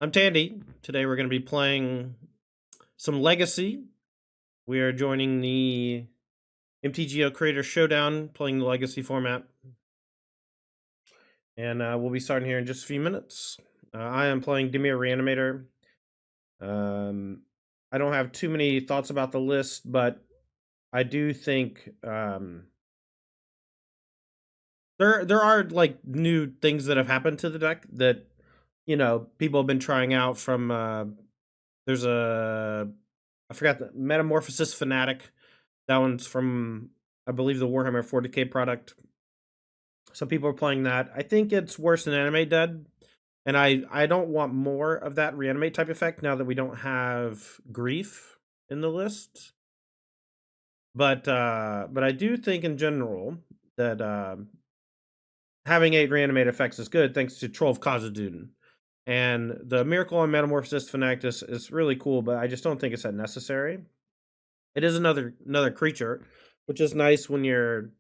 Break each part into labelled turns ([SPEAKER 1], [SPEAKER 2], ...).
[SPEAKER 1] I'm Tandy. Today we're going to be playing some Legacy. We are joining the MTGO Creator Showdown, playing the Legacy format. And we'll be starting here in just a few minutes. I am playing Dimir Reanimator. I don't have too many thoughts about the list, but I do think there are like new things that have happened to the deck that people have been trying out from there's I forgot the Metamorphosis Fanatic. That one's from, I believe, the Warhammer 40k product. Some people are playing that. I think it's worse than Animate Dead, and I don't want more of that reanimate type effect now that we don't have grief in the list. But I do think in general that having 8 reanimate effects is good thanks to Troll of Khazad-dûn. And the Miracle on Metamorphosis Fanatic is really cool, but I just don't think it's that necessary. It is another creature, which is nice when you're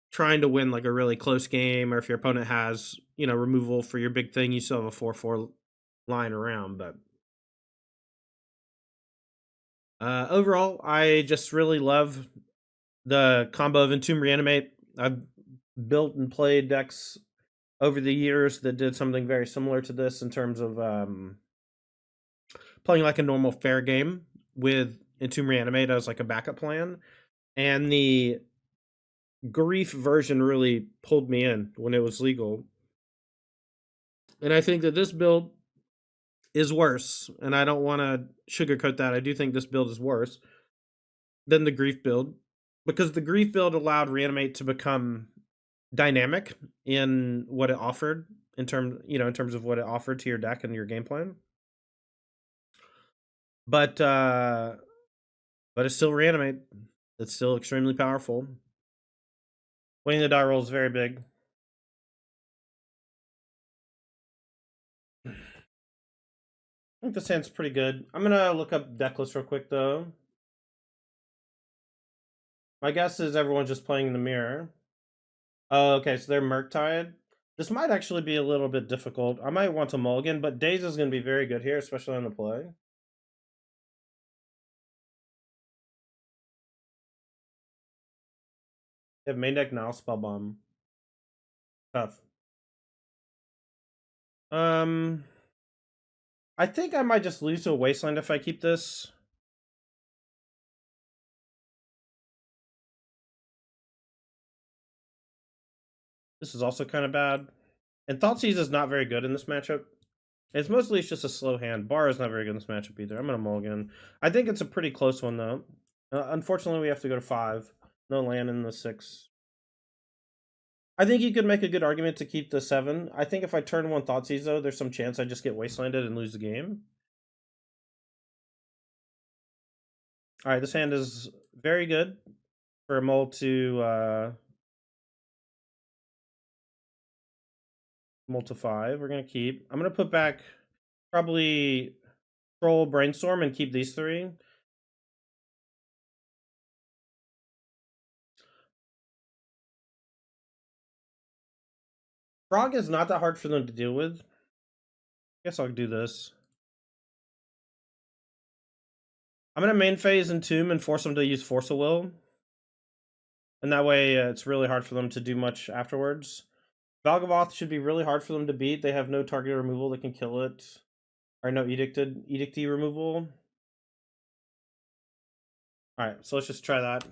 [SPEAKER 1] trying to win like a really close game, or if your opponent has removal for your big thing, you still have a 4/4 line around. But overall, I just really love the combo of Entomb Reanimate. I've built and played decks over the years that did something very similar to this in terms of playing like a normal fair game with Entomb Reanimate as like a backup plan, and the grief version really pulled me in when it was legal. And I think that this build is worse, and I don't want to sugarcoat that. I do think this build is worse than the grief build, because the grief build allowed Reanimate to become dynamic in what it offered in terms of what it offered to your deck and your game plan. But it's still Reanimate. It's still extremely powerful. Winning the die roll is very big. I think this hand's pretty good. I'm gonna look up deck list real quick though. My guess is everyone's just playing the mirror. Oh, okay, so they're Murktide. This might actually be a little bit difficult. I might want to mulligan, but Daze is going to be very good here, especially on the play. They have main deck now, Spellbomb. Tough. I think I might just lose to a Wasteland if I keep this. This is also kind of bad. And Thoughtseize is not very good in this matchup. It's just a slow hand. Bar is not very good in this matchup either. I'm going to mulligan. I think it's a pretty close one, though. Unfortunately, we have to go to 5. No land in the 6. I think you could make a good argument to keep the 7. I think if I turn 1 Thoughtseize, though, there's some chance I just get Wastelanded and lose the game. Alright, this hand is very good for a mull to 5. We're going to keep. I'm going to put back probably Troll, Brainstorm, and keep these 3. Frog is not that hard for them to deal with. I guess I'll do this. I'm going to main phase Entomb and force them to use Force of Will. And that way it's really hard for them to do much afterwards. Valgavoth should be really hard for them to beat. They have no target removal that can kill it. Or no edicty removal. Alright, so let's just try that.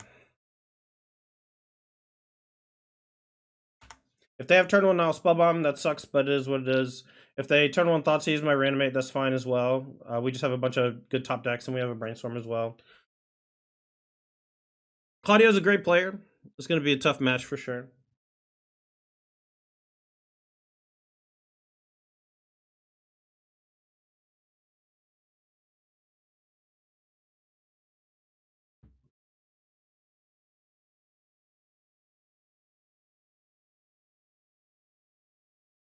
[SPEAKER 1] If they have turn 1 now Spellbomb, that sucks, but it is what it is. If they turn 1 Thoughtseize my Reanimate, that's fine as well. We just have a bunch of good top decks, and we have a Brainstorm as well. Claudio's a great player. It's going to be a tough match for sure.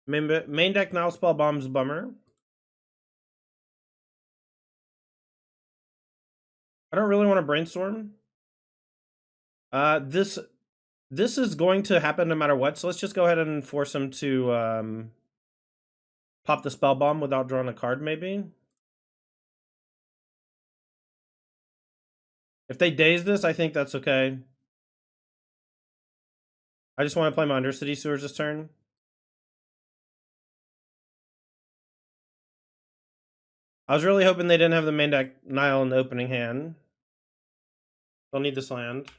[SPEAKER 1] Main deck now Spellbomb's bummer. I don't really want to Brainstorm. This is going to happen no matter what, so let's just go ahead and force him to pop the spell bomb without drawing a card, maybe. If they daze this, I think that's okay. I just want to play my Undercity Sewers this turn. I was really hoping they didn't have the main deck Nile in the opening hand. Don't need this land.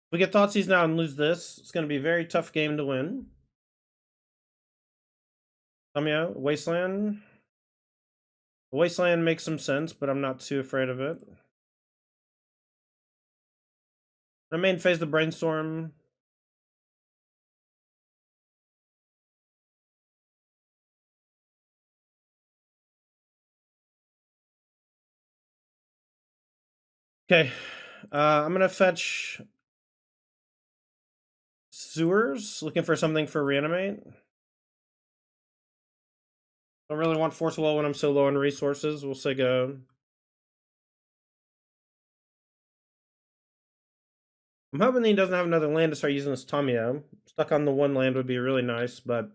[SPEAKER 1] If we get Thoughtseize now and lose this, it's going to be a very tough game to win. Tamio, Wasteland. Wasteland makes some sense, but I'm not too afraid of it. The main phase the Brainstorm. Okay, I'm gonna fetch Sewers, looking for something for Reanimate. Don't really want Force Will when I'm so low on resources. We'll say go. I'm hoping he doesn't have another land to start using this Tamio. Stuck on the one land would be really nice, but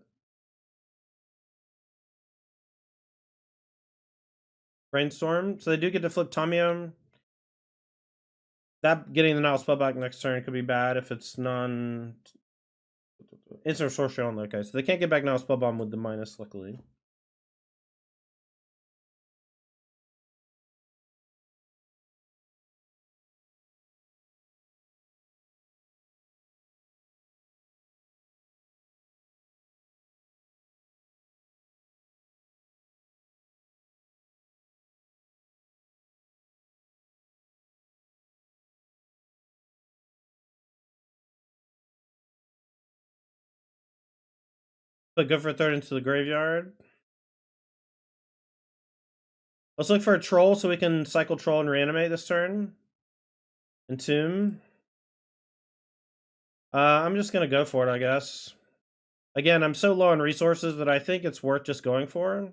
[SPEAKER 1] Brainstorm. So they do get to flip Tamio. That getting the Nile spell back next turn could be bad if it's non instant sorcery on. Okay, so they can't get back Nile spell bomb with the minus, luckily. But go for a third into the graveyard. Let's look for a troll so we can cycle troll and reanimate this turn. Entomb. I'm just gonna go for it, I guess. Again, I'm so low on resources that I think it's worth just going for.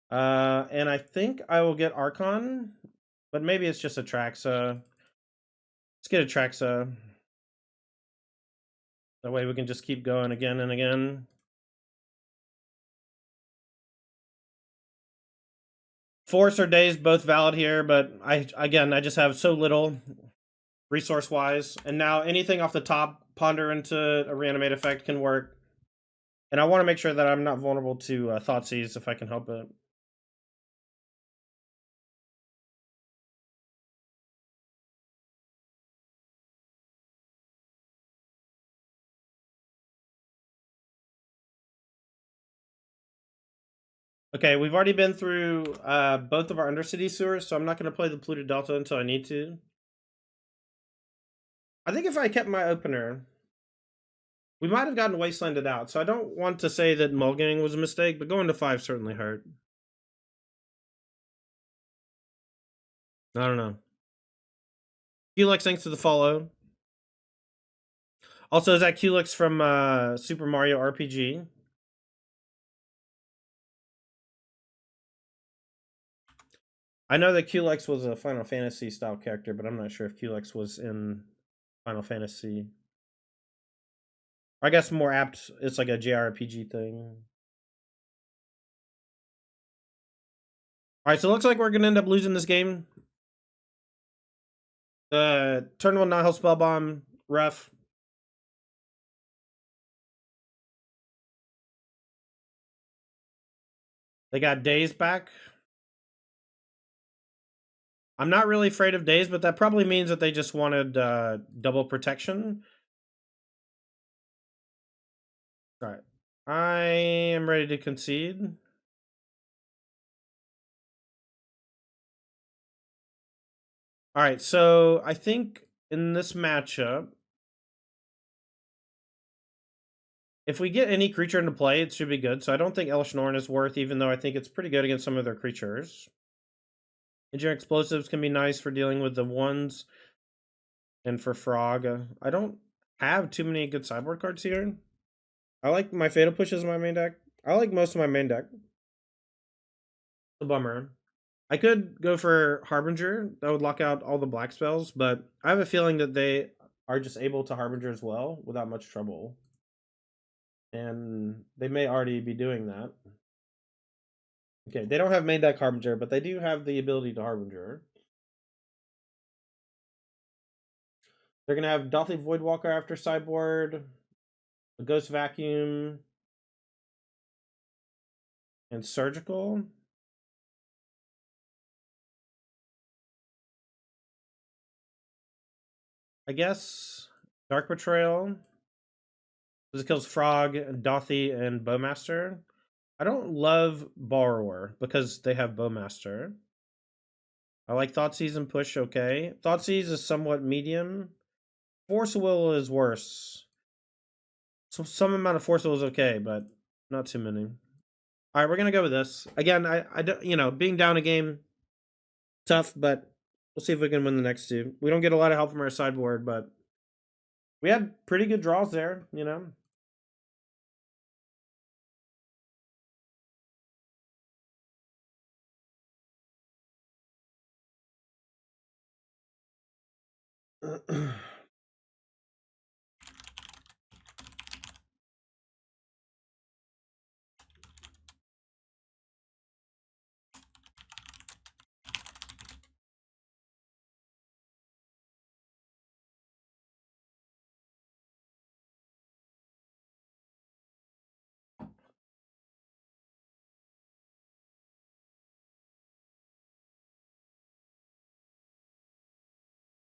[SPEAKER 1] And I think I will get Archon, but maybe it's just Atraxa. Let's get Atraxa. That way we can just keep going again and again. Force or Daze, both valid here, but I just have so little resource-wise. And now anything off the top, Ponder into a Reanimate effect can work. And I want to make sure that I'm not vulnerable to Thoughtseize if I can help it. Okay, we've already been through both of our Undercity Sewers, so I'm not going to play the Polluted Delta until I need to. I think if I kept my opener, we might have gotten Wastelanded out, so I don't want to say that mulliganing was a mistake, but going to 5 certainly hurt. I don't know. Culex, thanks for the follow. Also, is that Culex from Super Mario RPG? I know that Culex was a Final Fantasy style character, but I'm not sure if Culex was in Final Fantasy. I guess more apt, it's like a JRPG thing. Alright, so it looks like we're gonna end up losing this game. Turn 1 Nihil Spellbomb, rough. They got Daze back. I'm not really afraid of Daze, but that probably means that they just wanted double protection. Alright. I am ready to concede. Alright, so I think in this matchup, if we get any creature into play, it should be good. So I don't think Elesh Norn is worth, even though I think it's pretty good against some of their creatures. Engineering Explosives can be nice for dealing with the ones. And for Frog, I don't have too many good sideboard cards here. I like my Fatal Pushes in my main deck. I like most of my main deck. It's a bummer. I could go for Harbinger. That would lock out all the black spells, but I have a feeling that are just able to Harbinger as well without much trouble. And they may already be doing that. Okay, they don't have main deck Harbinger, but they do have the ability to Harbinger. They're gonna have Dolphy Voidwalker after sideboard, a Ghost Vacuum, and Surgical. I guess Dark Betrayal. This kills Frog, Dothy, and Bowmaster. I don't love Borrower because they have Bowmaster. I like Thoughtseize and Push, okay. Thoughtseize is somewhat medium. Force Will is worse. So some amount of Force Will is okay, but not too many. All right, we're gonna go with this again. I don't, being down a game, tough, but we'll see if we can win the next two. We don't get a lot of help from our sideboard, but we had pretty good draws there.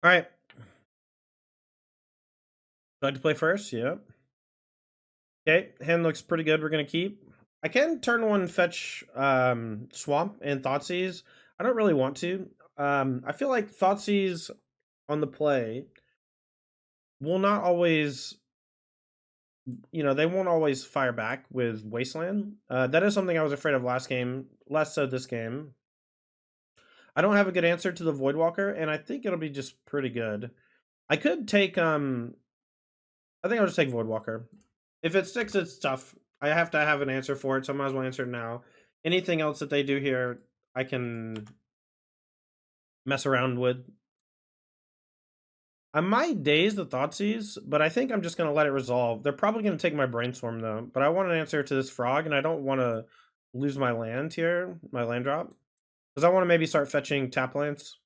[SPEAKER 1] All right, so I had to play first. Yep. Okay, hand looks pretty good. We're gonna keep. I can turn one fetch Swamp and Thoughtseize. I don't really want to. I feel like Thoughtseize on the play will not always, they won't always fire back with Wasteland. That is something I was afraid of last game, less so this game. I don't have a good answer to the Voidwalker, and I think it'll be just pretty good. I could take I think I'll just take Voidwalker. If it sticks, it's tough. I have to have an answer for it, so I might as well answer it now. Anything else that they do here, I can mess around with. I might daze the Thoughtseize, but I think I'm just going to let it resolve. They're probably going to take my Brainstorm, though. But I want an answer to this Frog, and I don't want to lose my land here, my land drop. Because I want to maybe start fetching tap lands.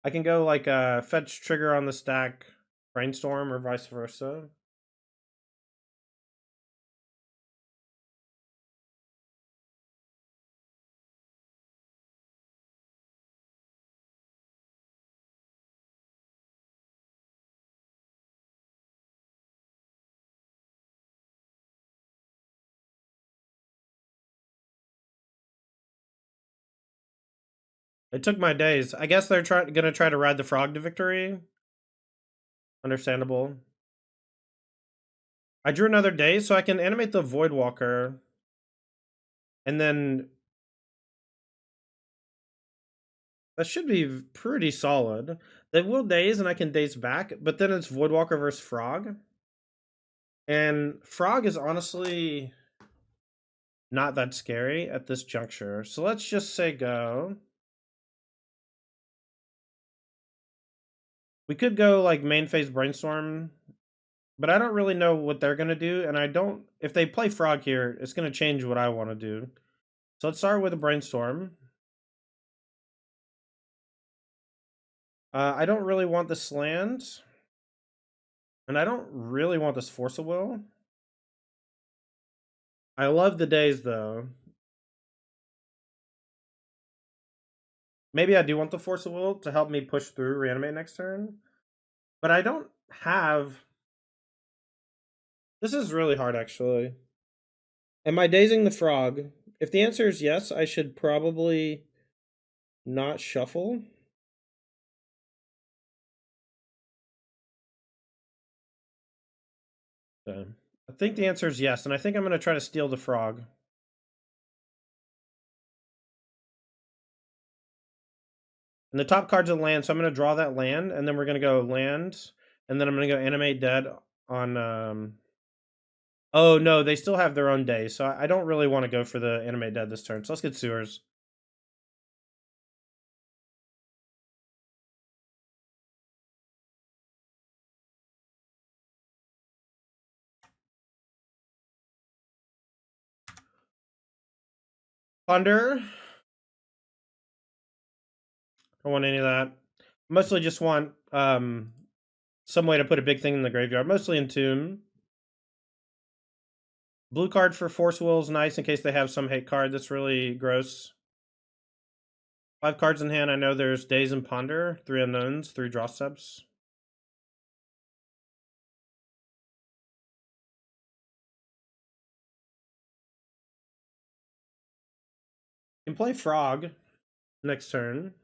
[SPEAKER 1] I can go, like, fetch Trigger on the stack, Brainstorm, or vice versa. It took my days. I guess they're gonna try to ride the Frog to victory. Understandable. I drew another day, so I can animate the Voidwalker. And then that should be pretty solid. They will daze, and I can daze back, but then it's Voidwalker versus Frog. And Frog is honestly not that scary at this juncture. So let's just say go. We could go like main phase Brainstorm, but I don't really know what they're going to do. And I don't, if they play Frog here, it's going to change what I want to do. So let's start with a Brainstorm. I don't really want this land. And I don't really want this Force of Will. I love the days, though. Maybe I do want the Force of Will to help me push through Reanimate next turn. But I don't have... This is really hard, actually. Am I dazing the Frog? If the answer is yes, I should probably not shuffle. Okay. I think the answer is yes, and I think I'm going to try to steal the Frog. And the top card's a land, so I'm going to draw that land, and then we're going to go land, and then I'm going to go Animate Dead on... Oh, no, they still have their own day, so I don't really want to go for the Animate Dead this turn. So let's get Sewers. Ponder. Don't want any of that. Mostly just want some way to put a big thing in the graveyard. Mostly Entomb. Blue card for Force Will is nice in case they have some hate card that's really gross. 5 cards in hand. I know there's Daze and Ponder. 3 unknowns, 3 draw steps. Can play Frog next turn.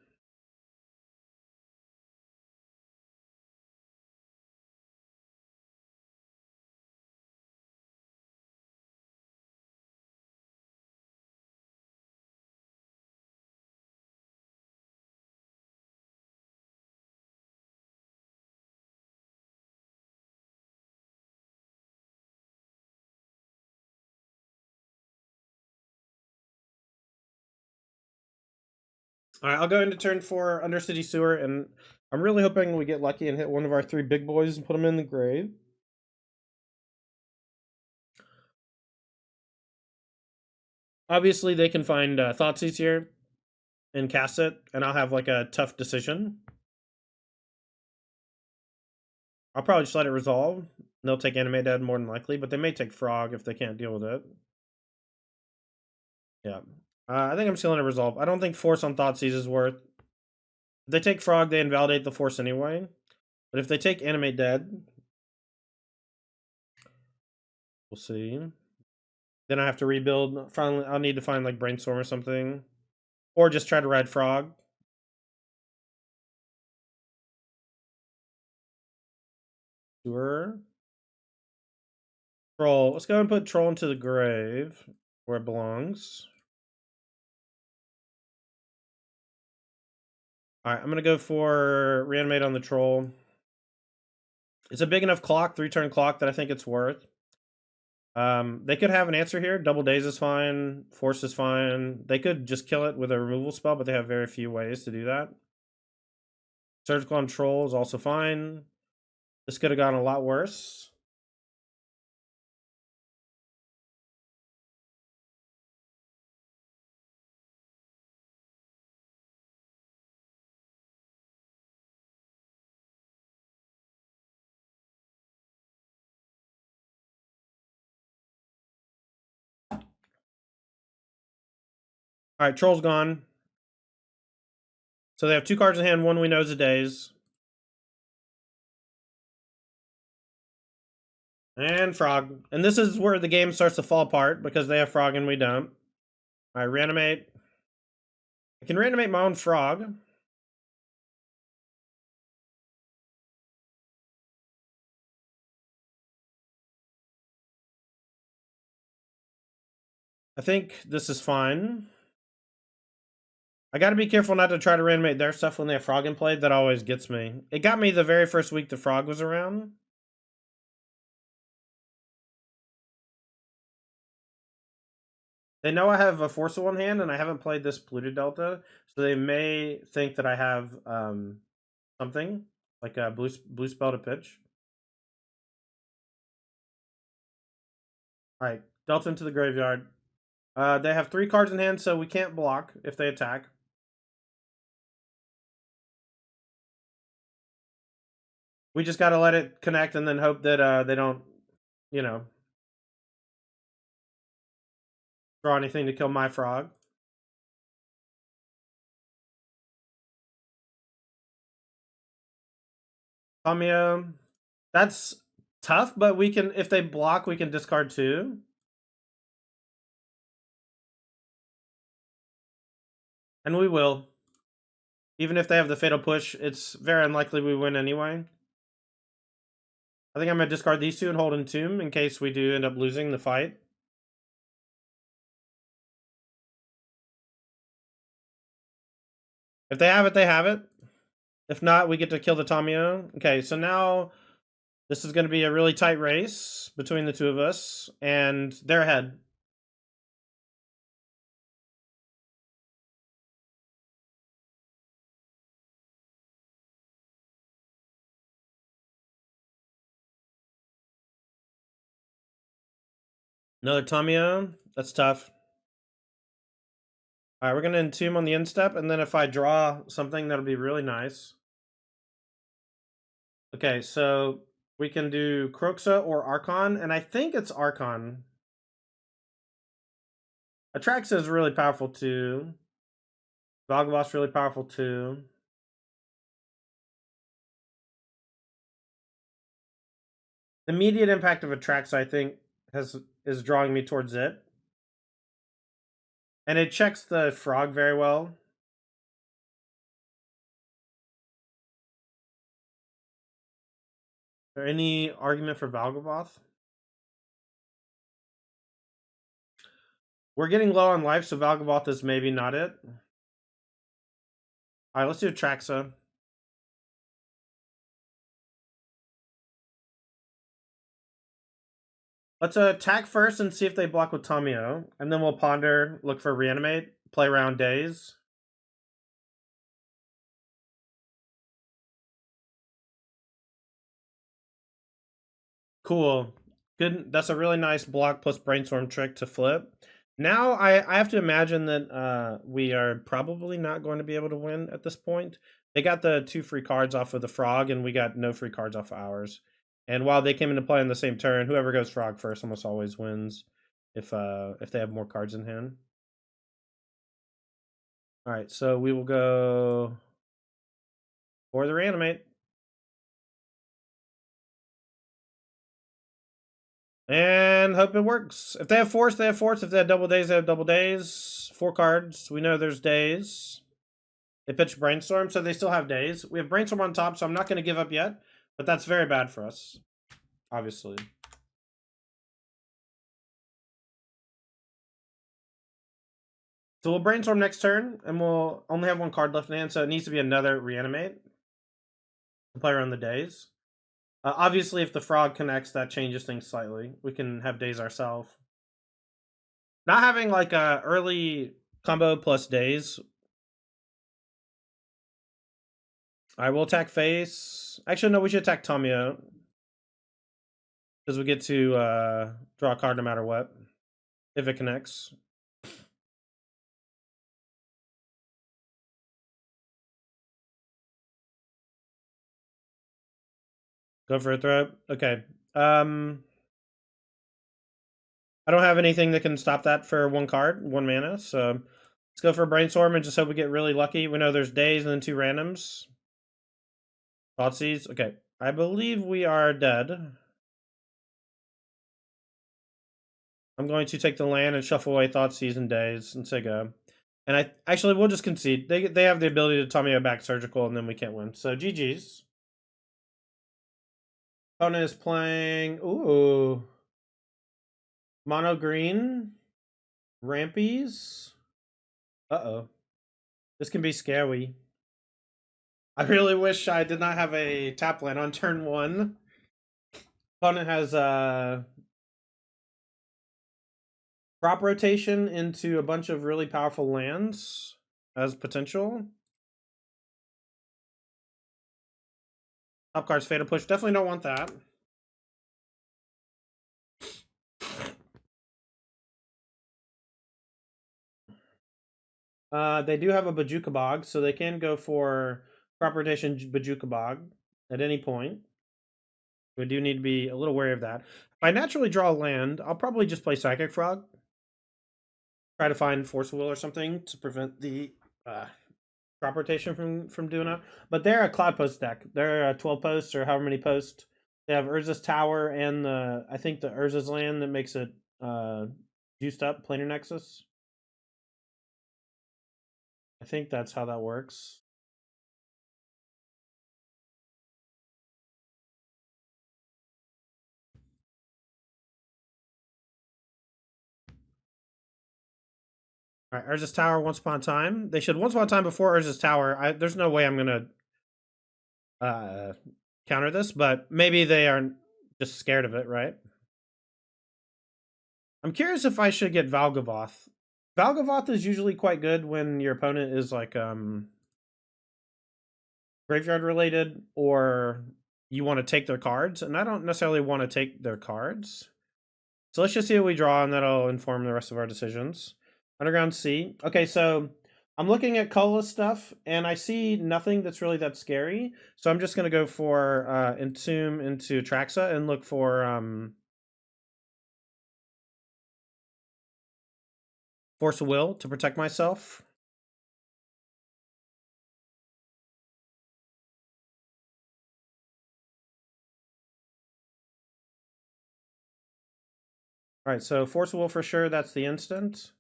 [SPEAKER 1] All right, I'll go into turn 4 Undercity Sewer, and I'm really hoping we get lucky and hit one of our 3 big boys and put them in the grave. Obviously, they can find Thoughtseize here and cast it, and I'll have like a tough decision. I'll probably just let it resolve. They'll take Animate Dead more than likely, but they may take Frog if they can't deal with it. Yeah. I think I'm just going to let it resolve. I don't think Force on Thoughtseize is worth. If they take Frog, they invalidate the Force anyway. But if they take Animate Dead, we'll see. Then I have to rebuild. Finally, I'll need to find like Brainstorm or something. Or just try to ride Frog. Sure. Troll. Let's go and put Troll into the grave where it belongs. Alright, I'm going to go for Reanimate on the Troll. It's a big enough clock, 3-turn clock, that I think it's worth. They could have an answer here. Double Daze is fine. Force is fine. They could just kill it with a removal spell, but they have very few ways to do that. Surgical on Troll is also fine. This could have gone a lot worse. Alright, Troll's gone. So they have 2 cards in hand, one we know is a Daze. And Frog. And this is where the game starts to fall apart because they have Frog and we don't. Alright, Reanimate. I can reanimate my own Frog. I think this is fine. I gotta be careful not to try to reanimate their stuff when they have Frog in play. That always gets me. It got me the very first week the Frog was around. They know I have a Force of One hand, and I haven't played this Polluted Delta, so they may think that I have something, like a blue spell to pitch. Alright, Delta into the graveyard. They have 3 cards in hand, so we can't block if they attack. We just gotta let it connect and then hope that they don't, you know, draw anything to kill my Frog. Tamiya, that's tough, but we can, if they block, we can discard 2. And we will. Even if they have the Fatal Push, it's very unlikely we win anyway. I think I'm going to discard these 2 and hold Entomb in case we do end up losing the fight. If they have it, they have it. If not, we get to kill the Tamiya. Okay, so now this is going to be a really tight race between the 2 of us, and they're ahead. Another Tamiya. That's tough. All right, we're going to Entomb on the end step, and then if I draw something, that'll be really nice. Okay, so we can do Croxa or Archon, and I think it's Archon. Atraxa is really powerful too. Valgavoth's really powerful too. The immediate impact of Atraxa, I think, is drawing me towards it. And it checks the frog very well. Is there any argument for Valgavoth? We're getting low on life, so Valgavoth is maybe not it. Alright, let's do Atraxa. Let's attack first and see if they block with Tamio. And then we'll ponder, look for Reanimate, play around Daze. Cool. Good. That's a really nice block plus brainstorm trick to flip. Now I have to imagine that we are probably not going to be able to win at this point. They got the 2 free cards off of the frog, and we got no free cards off of ours. And while they came into play on the same turn, whoever goes frog first almost always wins if they have more cards in hand. All right, so we will go for the Reanimate. And hope it works. If they have force, they have force. If they have double days, they have double days. 4 cards. We know there's days. They pitch Brainstorm, so they still have days. We have Brainstorm on top, so I'm not going to give up yet. But that's very bad for us, obviously. So we'll Brainstorm next turn, and we'll only have 1 card left in hand, so it needs to be another Reanimate to play around the days. Obviously, if the frog connects, that changes things slightly. We can have days ourselves. Not having like a early combo plus days. I will attack face. Actually, no, we should attack Tamio. Because we get to draw a card no matter what. If it connects. Go for a throw. Okay. I don't have anything that can stop that for 1 card, 1 mana. So let's go for a Brainstorm and just hope we get really lucky. We know there's days and then 2 randoms. Thoughtseize. Okay. I believe we are dead. I'm going to take the land and shuffle away Thoughtseize and days and say go. And we'll just concede. They have the ability to Tamio back surgical, and then we can't win. So GG's. Opponent is playing mono green rampies. Uh-oh. This can be scary. I really wish I did not have a tap land on turn 1. Opponent has crop rotation into a bunch of really powerful lands as potential. Top card's Fatal Push. Definitely don't want that. They do have a Bajuka Bog, so they can go for crop rotation Bajuka Bog at any point. We do need to be a little wary of that. If I naturally draw a land, I'll probably just play Psychic Frog. Try to find Force Will or something to prevent the crop rotation from doing it. But they're a Cloud Post deck. They're a 12 posts or however many posts. They have Urza's Tower and I think the Urza's Land that makes it juiced up, Planar Nexus. I think that's how that works. All right, Urza's Tower, Once Upon a Time. They should Once Upon a Time before Urza's Tower. There's no way I'm going to counter this, but maybe they are just scared of it, right? I'm curious if I should get Valgavoth. Valgavoth is usually quite good when your opponent is like graveyard related or you want to take their cards, and I don't necessarily want to take their cards. So let's just see what we draw, and that'll inform the rest of our decisions. Underground Sea. Okay, so I'm looking at colorless stuff, and I see nothing that's really that scary. So I'm just gonna go for Entomb into Traxa and look for Force of Will to protect myself. All right, so Force of Will for sure. That's the instant.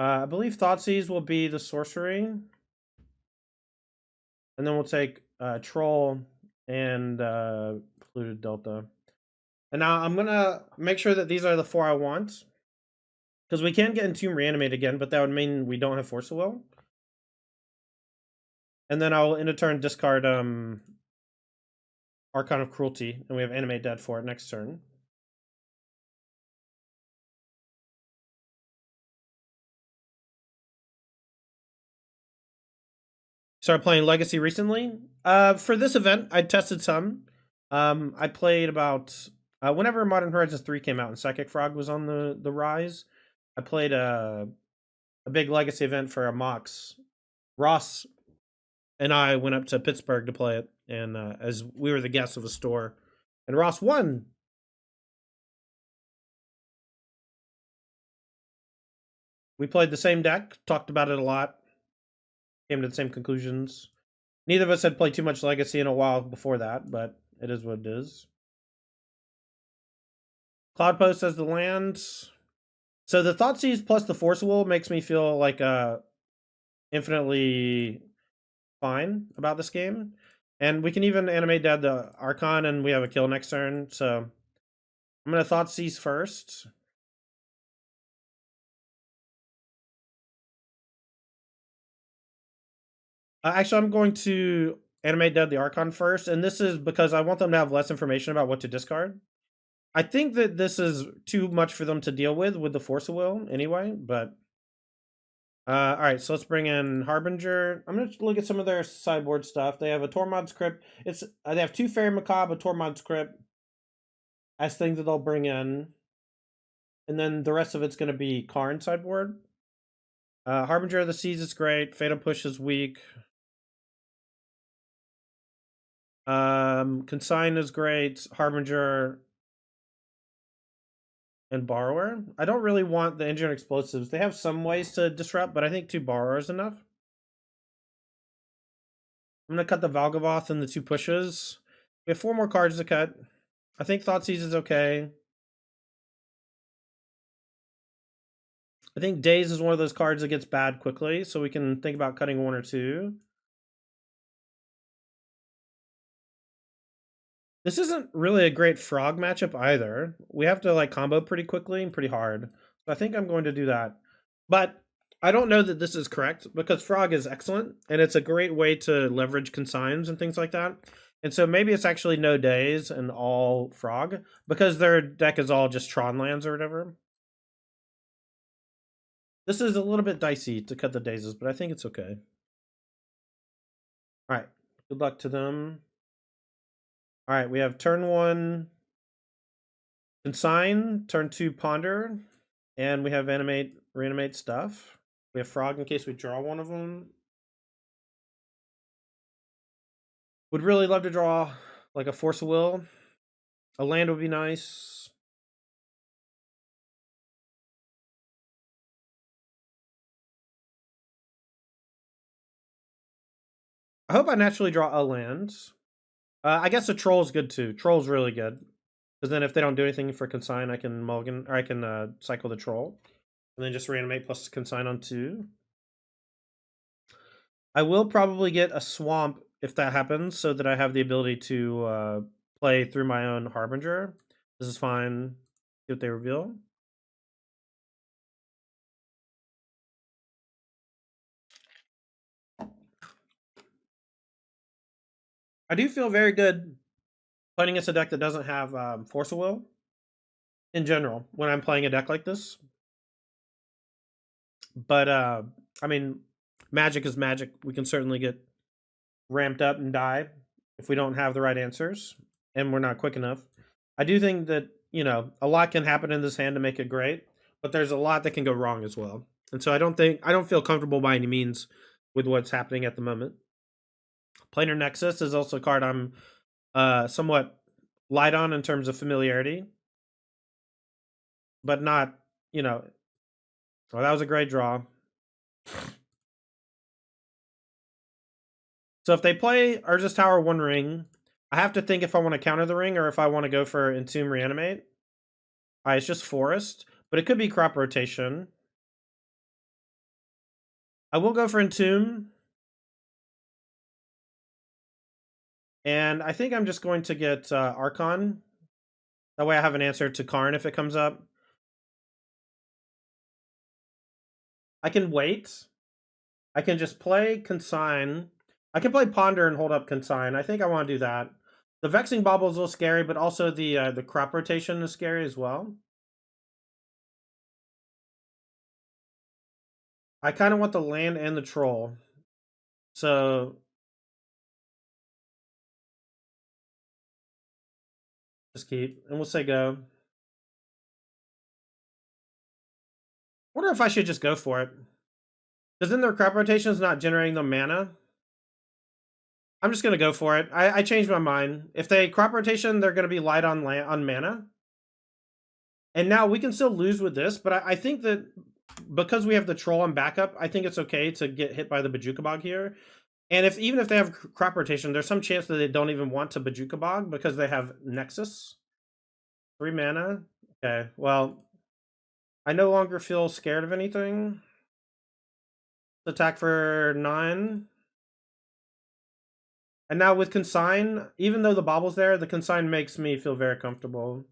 [SPEAKER 1] I believe Thoughtseize will be the sorcery, and then we'll take Troll and Polluted Delta. And now I'm gonna make sure that these are the 4 I want, because we can get Entomb Reanimate again, but that would mean we don't have Force of Will. And then I'll end a turn discard Archon of Cruelty, and we have Animate Dead for it next turn. Started playing Legacy recently. For this event, I tested some. I played about whenever Modern Horizons 3 came out and Psychic Frog was on the rise. I played a big Legacy event for a Mox. Ross and I went up to Pittsburgh to play it, and as we were the guests of the store, and Ross won. We played the same deck, talked about it a lot, came to the same conclusions. Neither of us had played too much Legacy in a while before that, but it is what it is. Cloudpost as the land. So the Thoughtseize plus the Force Will makes me feel like infinitely fine about this game. And we can even animate dead the Archon, and we have a kill next turn. So I'm going to Thoughtseize first. Actually, I'm going to animate dead the Archon first, and this is because I want them to have less information about what to discard. I think that this is too much for them to deal with the Force of Will anyway, but all right, so let's bring in Harbinger. I'm gonna look at some of their sideboard stuff. They have a Tormod's Crypt. It's they have 2 Fairy Macabre, a Tormod's Crypt as things that they'll bring in, and then the rest of it's gonna be Karn sideboard. Harbinger of the Seas is great. Fatal Push is weak. Consign is great. Harbinger and Borrower. I don't really want the Engineered Explosives. They have some ways to disrupt, but I think 2 Borrower is enough. I'm going to cut the Valgavoth and the 2 pushes. We have 4 more cards to cut. I think Thoughtseize is okay. I think Daze is one of those cards that gets bad quickly, so we can think about cutting 1 or 2. This isn't really a great Frog matchup either. We have to like combo pretty quickly and pretty hard. So I think I'm going to do that. But I don't know that this is correct because Frog is excellent and it's a great way to leverage consigns and things like that. And so maybe it's actually no Daze and all Frog because their deck is all just Tron lands or whatever. This is a little bit dicey to cut the Dazes, but I think it's okay. All right. Good luck to them. All right, we have turn 1 Consign, turn 2 Ponder, and we have Reanimate stuff. We have Frog in case we draw one of them. Would really love to draw like a Force of Will. A land would be nice. I hope I naturally draw a land. I guess a Troll is good too. Troll's really good. Because then if they don't do anything for Consign, I can mulligan, or I can cycle the Troll. And then just Reanimate plus Consign on 2. I will probably get a Swamp if that happens, so that I have the ability to play through my own Harbinger. This is fine. See what they reveal. I do feel very good playing against a deck that doesn't have Force of Will in general when I'm playing a deck like this. But I mean, Magic is magic. We can certainly get ramped up and die if we don't have the right answers and we're not quick enough. I do think that, a lot can happen in this hand to make it great, but there's a lot that can go wrong as well. And so I don't feel comfortable by any means with what's happening at the moment. Planar Nexus is also a card I'm somewhat light on in terms of familiarity, but not, you know. Oh, that was a great draw. So if they play Urza's Tower 1 ring, I have to think if I want to counter the ring or if I want to go for Entomb Reanimate. It's just Forest, but it could be Crop Rotation. I will go for Entomb. And I think I'm just going to get Archon. That way I have an answer to Karn if it comes up. I can wait. I can just play Consign. I can play Ponder and hold up Consign. I think I want to do that. The Vexing Bauble is a little scary, but also the Crop Rotation is scary as well. I kind of want the land and the troll. So just keep. And we'll say go. Wonder if I should just go for it. Because then their Crop Rotation is not generating the mana. I'm just going to go for it. I changed my mind. If they Crop Rotation, they're going to be light on mana. And now we can still lose with this, but I think that because we have the troll on backup, I think it's okay to get hit by the Bajuka Bog here. And even if they have Crop Rotation, there's some chance that they don't even want to Bajuka Bog because they have Nexus. 3 mana. Okay, well, I no longer feel scared of anything. Attack for 9. And now with Consign, even though the Bobble's there, the Consign makes me feel very comfortable.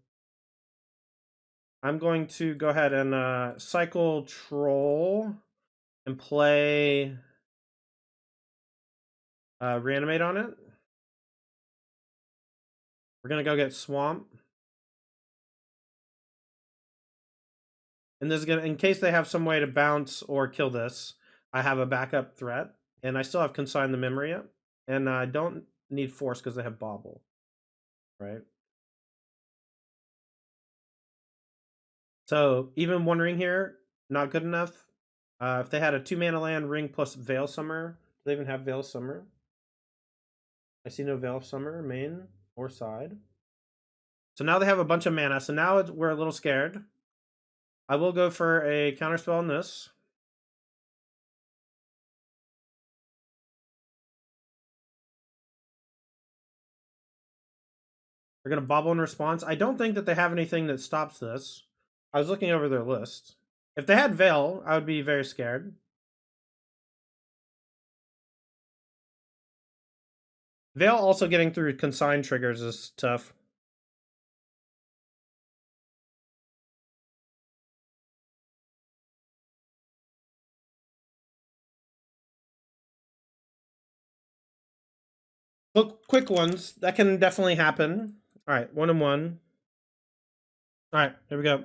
[SPEAKER 1] I'm going to go ahead and cycle Troll and play Reanimate on it. We're going to go get Swamp. And this is going to, in case they have some way to bounce or kill this, I have a backup threat. And I still have Consign the Memory up. And I don't need Force because they have Bobble. Right? So even 1 ring here, not good enough. If they had a 2 mana land ring plus Veil Summer, do they even have Veil Summer? I see no Veil Summer, main or side. So now they have a bunch of mana. So now we're a little scared. I will go for a counterspell on this. They're going to Bobble in response. I don't think that they have anything that stops this. I was looking over their list. If they had Veil, I would be very scared. Veil also getting through Consign triggers is tough. Look, quick ones. That can definitely happen. All right, 1 and 1. All right, here we go.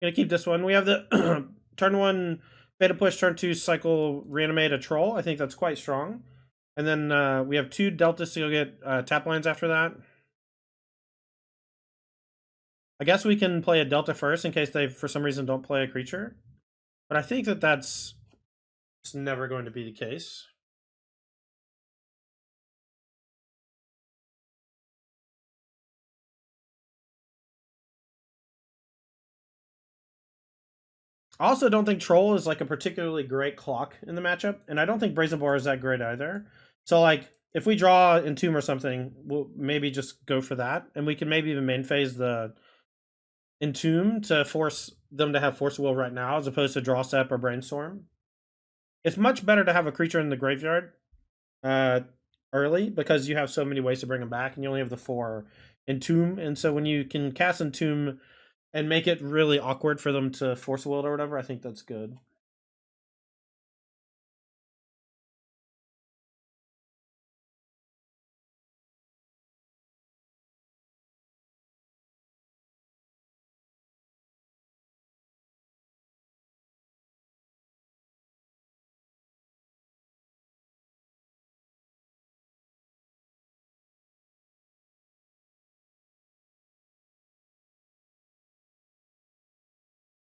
[SPEAKER 1] Gonna keep this one. We have the turn 1 beta push, turn 2 cycle reanimate a troll. I think that's quite strong. And then we have 2 deltas to go get tap lines after that. I guess we can play a delta first in case they, for some reason, don't play a creature. But I think that that's never going to be the case. I also don't think Troll is like a particularly great clock in the matchup, and I don't think Brazen Boar is that great either. So like, if we draw Entomb or something, we'll maybe just go for that, and we can maybe even main phase the Entomb to force them to have Force of Will right now, as opposed to Draw Step or Brainstorm. It's much better to have a creature in the graveyard early because you have so many ways to bring them back, and you only have the 4 Entomb, and so when you can cast Entomb and make it really awkward for them to Force Will or whatever, I think that's good.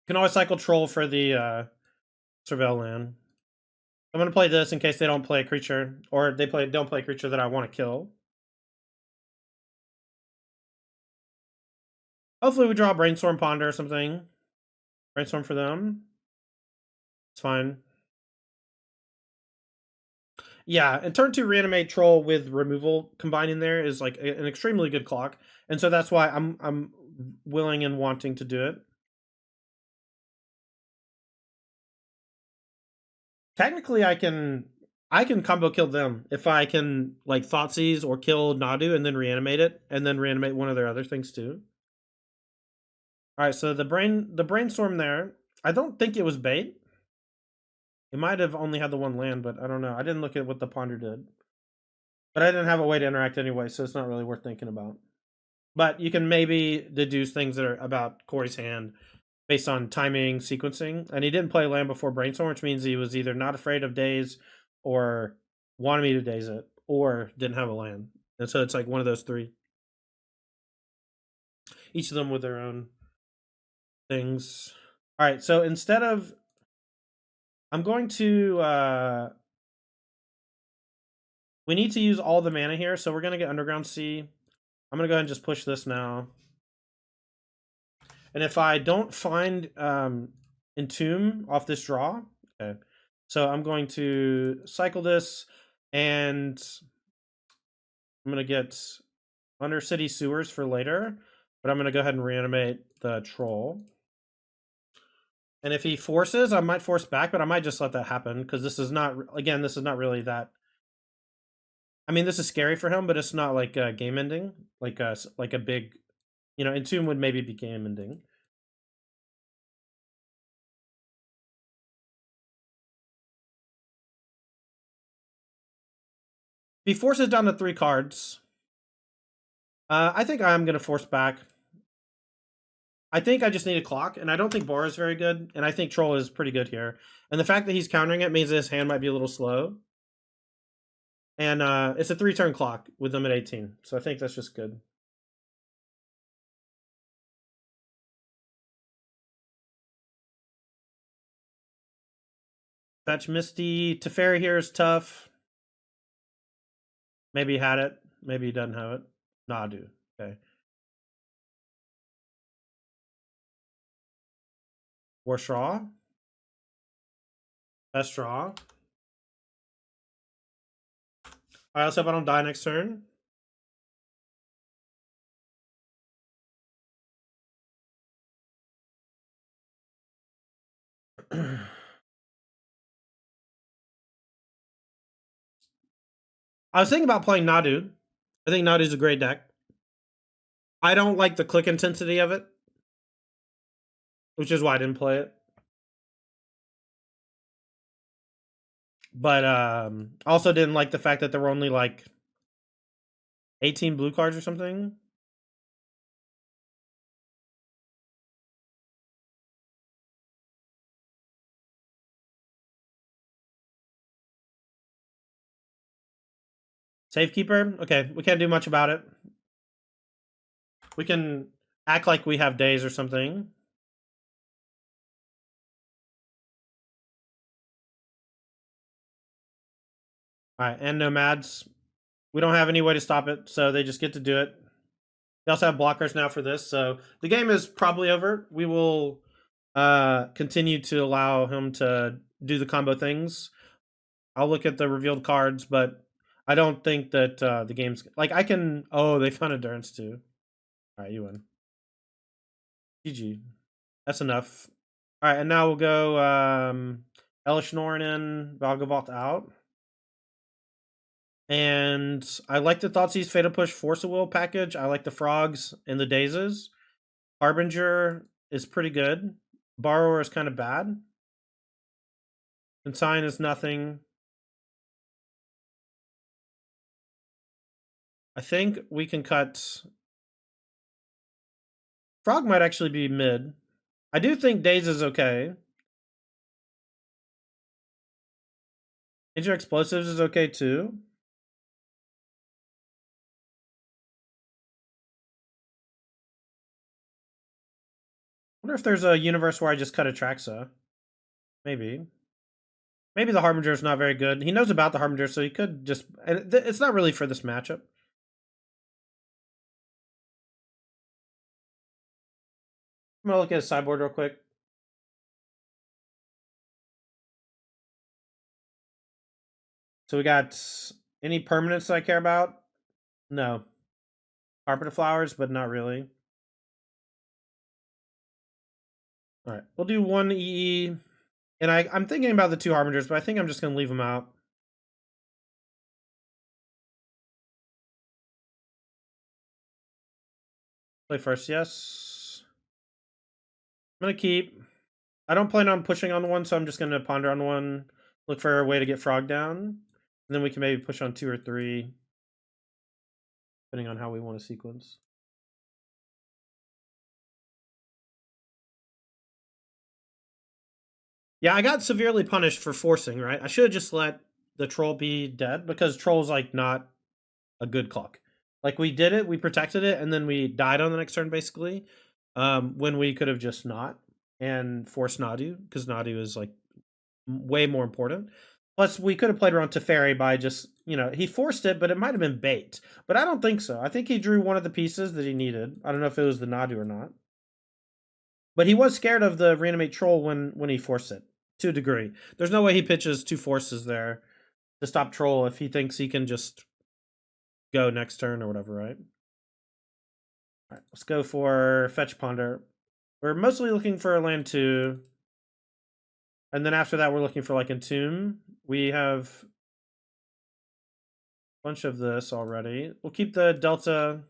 [SPEAKER 1] You can always cycle Troll for the Surveil land. I'm gonna play this in case they don't play a creature, or don't play a creature that I want to kill. Hopefully we draw a Brainstorm Ponder or something. Brainstorm for them. It's fine. Yeah, and turn 2 Reanimate Troll with removal combined in there is like an extremely good clock. And so that's why I'm willing and wanting to do it. Technically I can combo kill them if I can like Thoughtseize or kill Nadu and then reanimate it, and then reanimate one of their other things too. Alright, so the brainstorm there, I don't think it was bait. It might have only had the one land, but I don't know. I didn't look at what the ponder did. But I didn't have a way to interact anyway, so it's not really worth thinking about. But you can maybe deduce things that are about Corey's hand based on timing, sequencing. And he didn't play land before Brainstorm, which means he was either not afraid of daze or wanted me to daze it, or didn't have a land. And so it's like one of those three. Each of them with their own things. All right, so instead of... I'm going to... we need to use all the mana here, so we're going to get Underground Sea. I'm going to go ahead and just push this now. And if I don't find Entomb off this draw, okay. So I'm going to cycle this, and I'm going to get Undercity Sewers for later, but I'm going to go ahead and reanimate the Troll. And if he forces, I might force back, but I might just let that happen, because this is not, again, this is not really that... I mean, this is scary for him, but it's not like game ending, like a big, you know, Entomb would maybe be game ending. If he forces down to 3 cards, I think I'm going to force back. I think I just need a clock, and I don't think Bora is very good, and I think Troll is pretty good here. And the fact that he's countering it means his hand might be a little slow. And it's a 3-turn clock with them at 18, so I think that's just good. Fetch Misty. Teferi here is tough. Maybe he had it. Maybe he doesn't have it. Nadu. Okay. Worst draw. Best draw. Alright, let's hope I don't die next turn. I was thinking about playing Nadu. I think Nadu's a great deck. I don't like the click intensity of it, which is why I didn't play it. But also didn't like the fact that there were only like 18 blue cards or something. Safekeeper? Okay, we can't do much about it. We can act like we have days or something. Alright, and nomads. We don't have any way to stop it, so they just get to do it. They also have blockers now for this, so the game is probably over. We will continue to allow him to do the combo things. I'll look at the revealed cards, but I don't think that the game's... Like, I can... Oh, they found Endurance, too. Alright, you win. GG. That's enough. Alright, and now we'll go Elish Norn in, Valgavoth out. And I like the Thoughtseize Fatal Push Force of Will package. I like the Frogs and the Dazes. Harbinger is pretty good. Borrower is kind of bad. Consign is nothing. I think we can cut... Frog might actually be mid. I do think Daze is okay. Major Explosives is okay too. I wonder if there's a universe where I just cut Atraxa. Maybe. Maybe the Harbinger's not very good. He knows about the Harbinger, so he could just... It's not really for this matchup. I'm gonna look at his sideboard real quick. So we got any permanents that I care about? No. Carpet of Flowers, but not really. All right, we'll do one EE. And I'm thinking about the 2 Harbingers, but I think I'm just going to leave them out. Play first, yes. I'm going to keep. I don't plan on pushing on one, so I'm just going to ponder on one. Look for a way to get Frog down. And then we can maybe push on 2 or 3. Depending on how we want to sequence. Yeah, I got severely punished for forcing, right? I should have just let the troll be dead, because troll's like not a good clock. Like, we did it, we protected it, and then we died on the next turn, basically. When we could have just not and forced Nadu, because Nadu is like way more important. Plus, we could have played around Teferi by just, he forced it, but it might have been bait. But I don't think so. I think he drew one of the pieces that he needed. I don't know if it was the Nadu or not. But he was scared of the Reanimate Troll when he forced it, to a degree. There's no way he pitches 2 forces there to stop Troll if he thinks he can just go next turn or whatever, right? All right, let's go for Fetch Ponder. We're mostly looking for a land 2. And then after that, we're looking for like Entomb. We have a bunch of this already. We'll keep the Delta.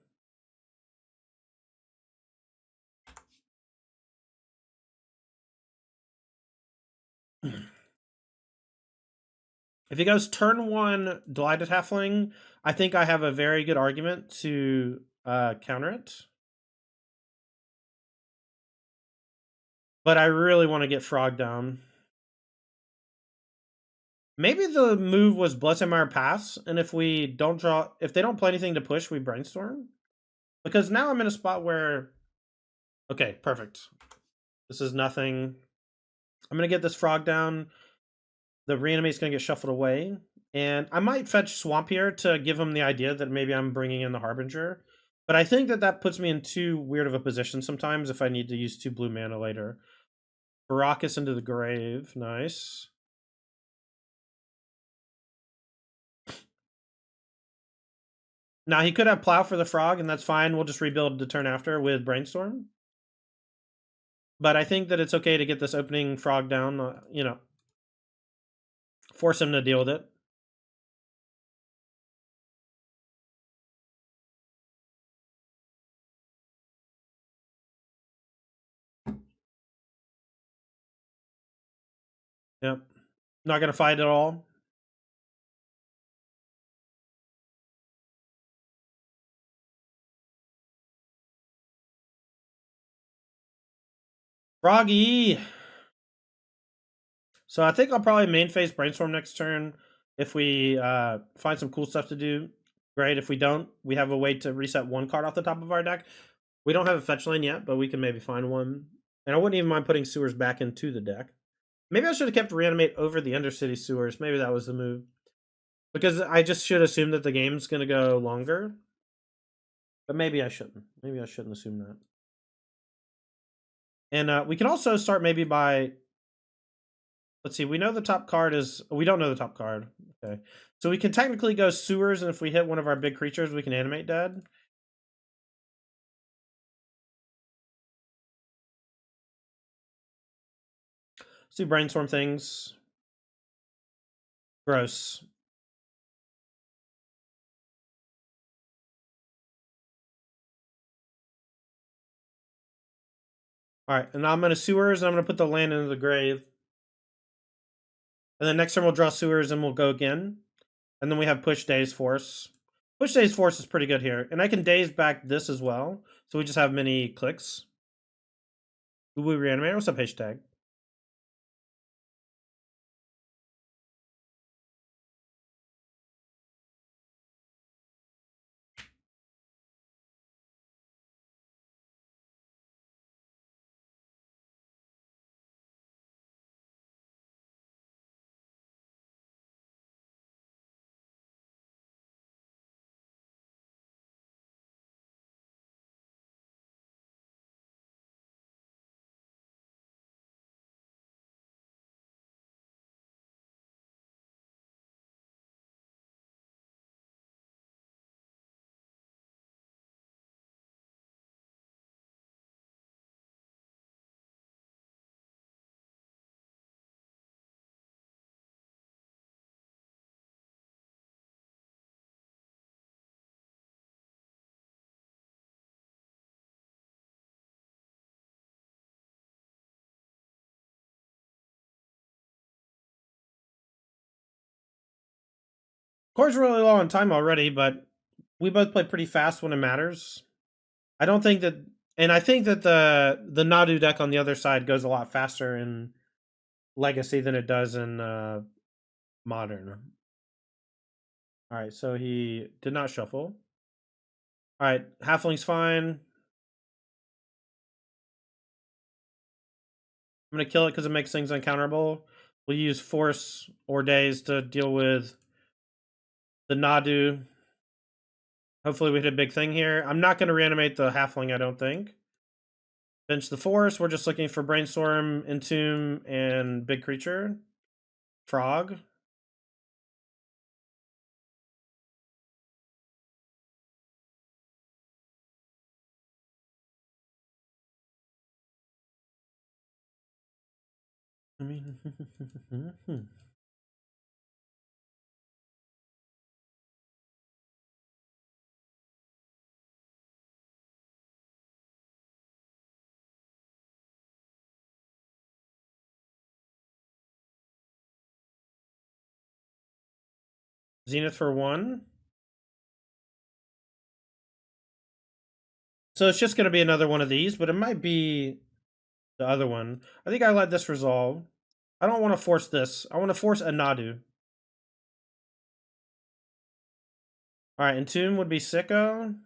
[SPEAKER 1] If he goes turn 1 Delighted Halfling, I think I have a very good argument to counter it. But I really want to get Frog down. Maybe the move was Bloodmire Pass, and if they don't play anything to push, we Brainstorm. Because now I'm in a spot where, okay, perfect. This is nothing. I'm gonna get this Frog down. The Reanimate's gonna get shuffled away, and I might fetch Swamp here to give him the idea that maybe I'm bringing in the Harbinger. But I think that puts me in too weird of a position sometimes if I need to use 2 blue mana later. Baracus into the grave, nice. Now, he could have Plow for the Frog, and that's fine. We'll just rebuild the turn after with Brainstorm. But I think that it's okay to get this opening Frog down, force him to deal with it. Yep. Not going to fight at all. Froggy! So I think I'll probably main phase Brainstorm next turn. If we find some cool stuff to do, great. If we don't, we have a way to reset 1 card off the top of our deck. We don't have a fetch lane yet, but we can maybe find one. And I wouldn't even mind putting Sewers back into the deck. Maybe I should have kept Reanimate over the Undercity Sewers. Maybe that was the move. Because I just should assume that the game's going to go longer. But maybe I shouldn't. Maybe I shouldn't assume that. And we can also start maybe by... Let's see, we know the top card is... We don't know the top card. Okay. So we can technically go Sewers, and if we hit one of our big creatures, we can Animate Dead. Let's do Brainstorm things. Gross. Alright, and now I'm going to Sewers, and I'm going to put the land into the grave. And then next turn we'll draw Sewers, and we'll go again. And then we have Push Daze Force. Push Daze Force is pretty good here. And I can Daze back this as well. So we just have many clicks. Uwu Reanimator, what's up, hashtag? Core's really low on time already, but we both play pretty fast when it matters. I don't think that, and I think that the Nadu deck on the other side goes a lot faster in Legacy than it does in Modern. All right, so he did not shuffle. All right, Halfling's fine. I'm gonna kill it because it makes things uncounterable. We'll use Force or Daze to deal with the Nadu. Hopefully we hit a big thing here. I'm not gonna reanimate the Halfling, I don't think. Bench the Force. We're just looking for Brainstorm, Entomb, and Big Creature. Frog. I mean, Zenith for 1. So it's just going to be another one of these, but it might be the other one. I think I let this resolve. I don't want to force this. I want to force a Nadu. All right, Entomb would be Sicko.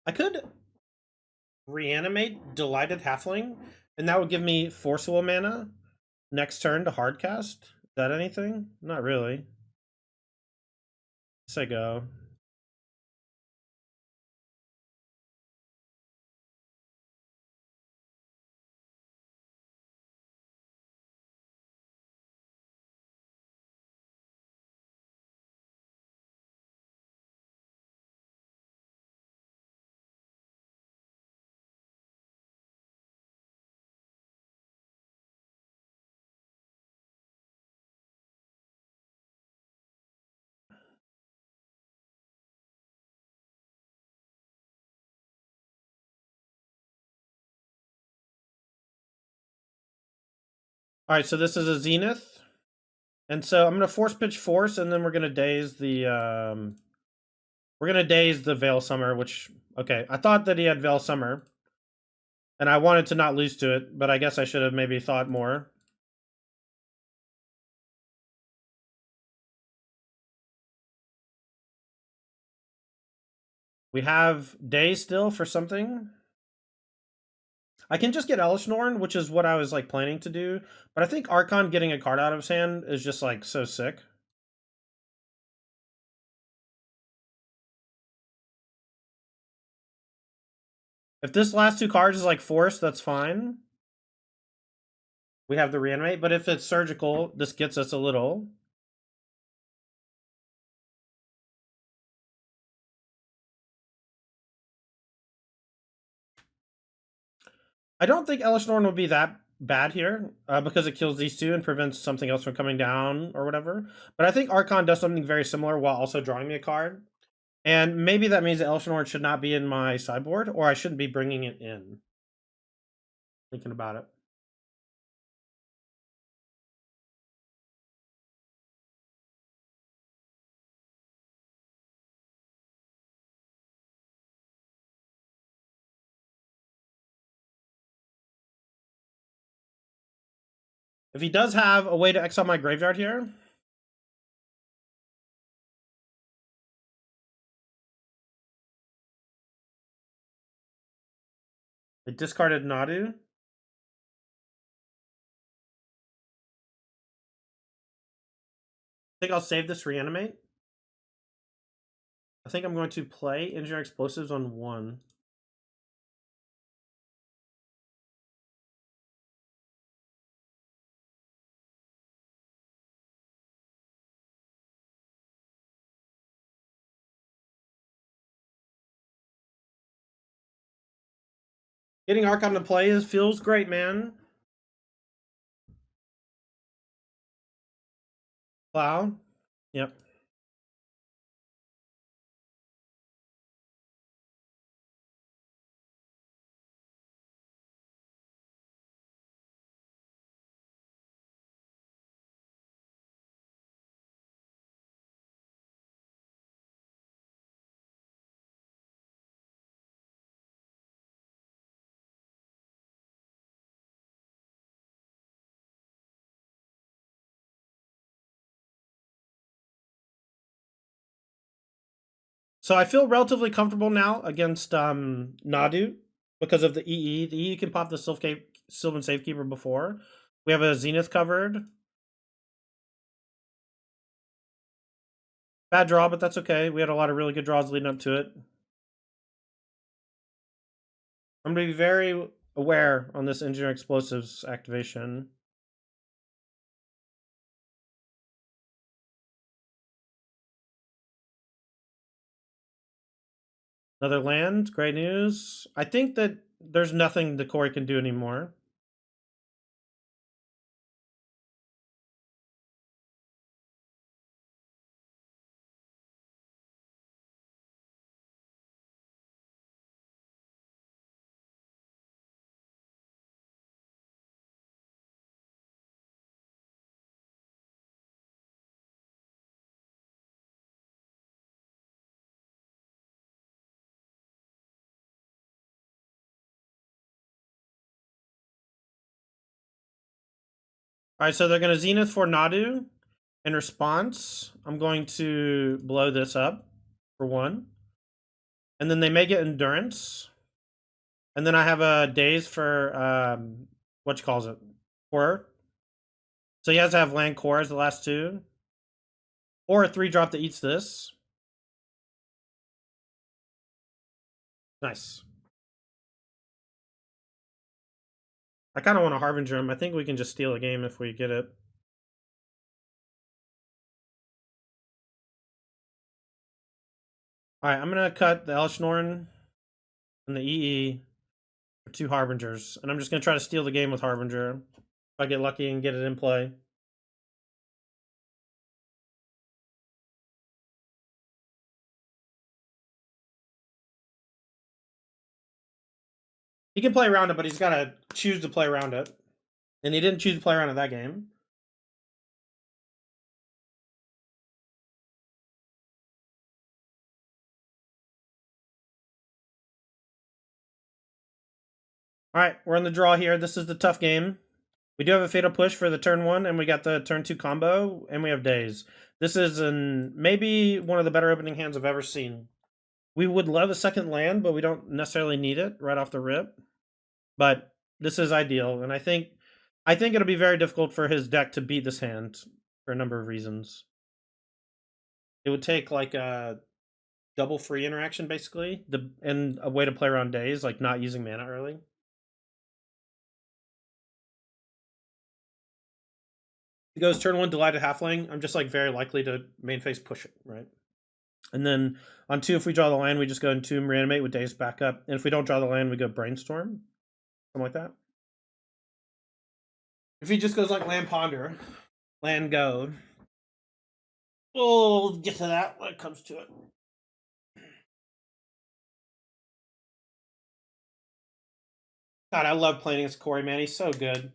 [SPEAKER 1] I could reanimate Delighted Halfling, and that would give me Forcible mana next turn to hardcast. Is that anything? Not really. Say go. All right, so this is a Zenith. And so I'm going to force pitch Force, and then we're going to daze the Veil Summer, which, okay, I thought that he had Veil Summer, and I wanted to not lose to it, but I guess I should have maybe thought more. We have Daze still for something. I can just get Elishnorn, which is what I was like planning to do, but I think Archon getting a card out of his hand is just like so sick. If this last two cards is like Force, that's fine. We have the Reanimate, but if it's Surgical, this gets us a little. I don't think Elishnorn would be that bad here because it kills these two and prevents something else from coming down or whatever. But I think Archon does something very similar while also drawing me a card. And maybe that means that Elishnorn should not be in my sideboard, or I shouldn't be bringing it in. Thinking about it. If he does have a way to exile my graveyard here, I discarded Nadu. I think I'll save this Reanimate. I think I'm going to play Engineer Explosives on 1. Getting Archon to play feels great, man. Plow. Yep. So I feel relatively comfortable now against Nadu because of the EE. The EE can pop the Sylvan Safekeeper before. We have a Zenith covered. Bad draw, but that's okay. We had a lot of really good draws leading up to it. I'm going to be very aware on this Engineer Explosives activation. Another land, great news. I think that there's nothing the Corey can do anymore. All right, so they're going to Zenith for Nadu. In response, I'm going to blow this up for 1. And then they may get Endurance. And then I have a Daze for, what you calls it? Core. So he has to have land core as the last 2. Or a 3-drop that eats this. Nice. I kind of want to Harbinger him. I think we can just steal a game if we get it. Alright, I'm going to cut the Elshnorn and the EE for 2 Harbingers. And I'm just going to try to steal the game with Harbinger. If I get lucky and get it in play. He can play around it, but he's got to choose to play around it. And he didn't choose to play around it that game. Alright, we're in the draw here. This is the tough game. We do have a Fatal Push for the turn 1, and we got the turn 2 combo, and we have Daze. This is maybe one of the better opening hands I've ever seen. We would love a second land, but we don't necessarily need it right off the rip. But this is ideal, and I think it'll be very difficult for his deck to beat this hand for a number of reasons. It would take like a double free interaction, basically, and a way to play around Daze, like not using mana early. He goes turn 1 Delighted Halfling. I'm just like very likely to main phase push it, right? And then on 2, if we draw the land, we just go Entomb, Reanimate with Daze backup. And if we don't draw the land, we go Brainstorm. Something like that. If he just goes like Land Ponder, Land Go, we'll get to that when it comes to it. God, I love playing against Corey, man. He's so good.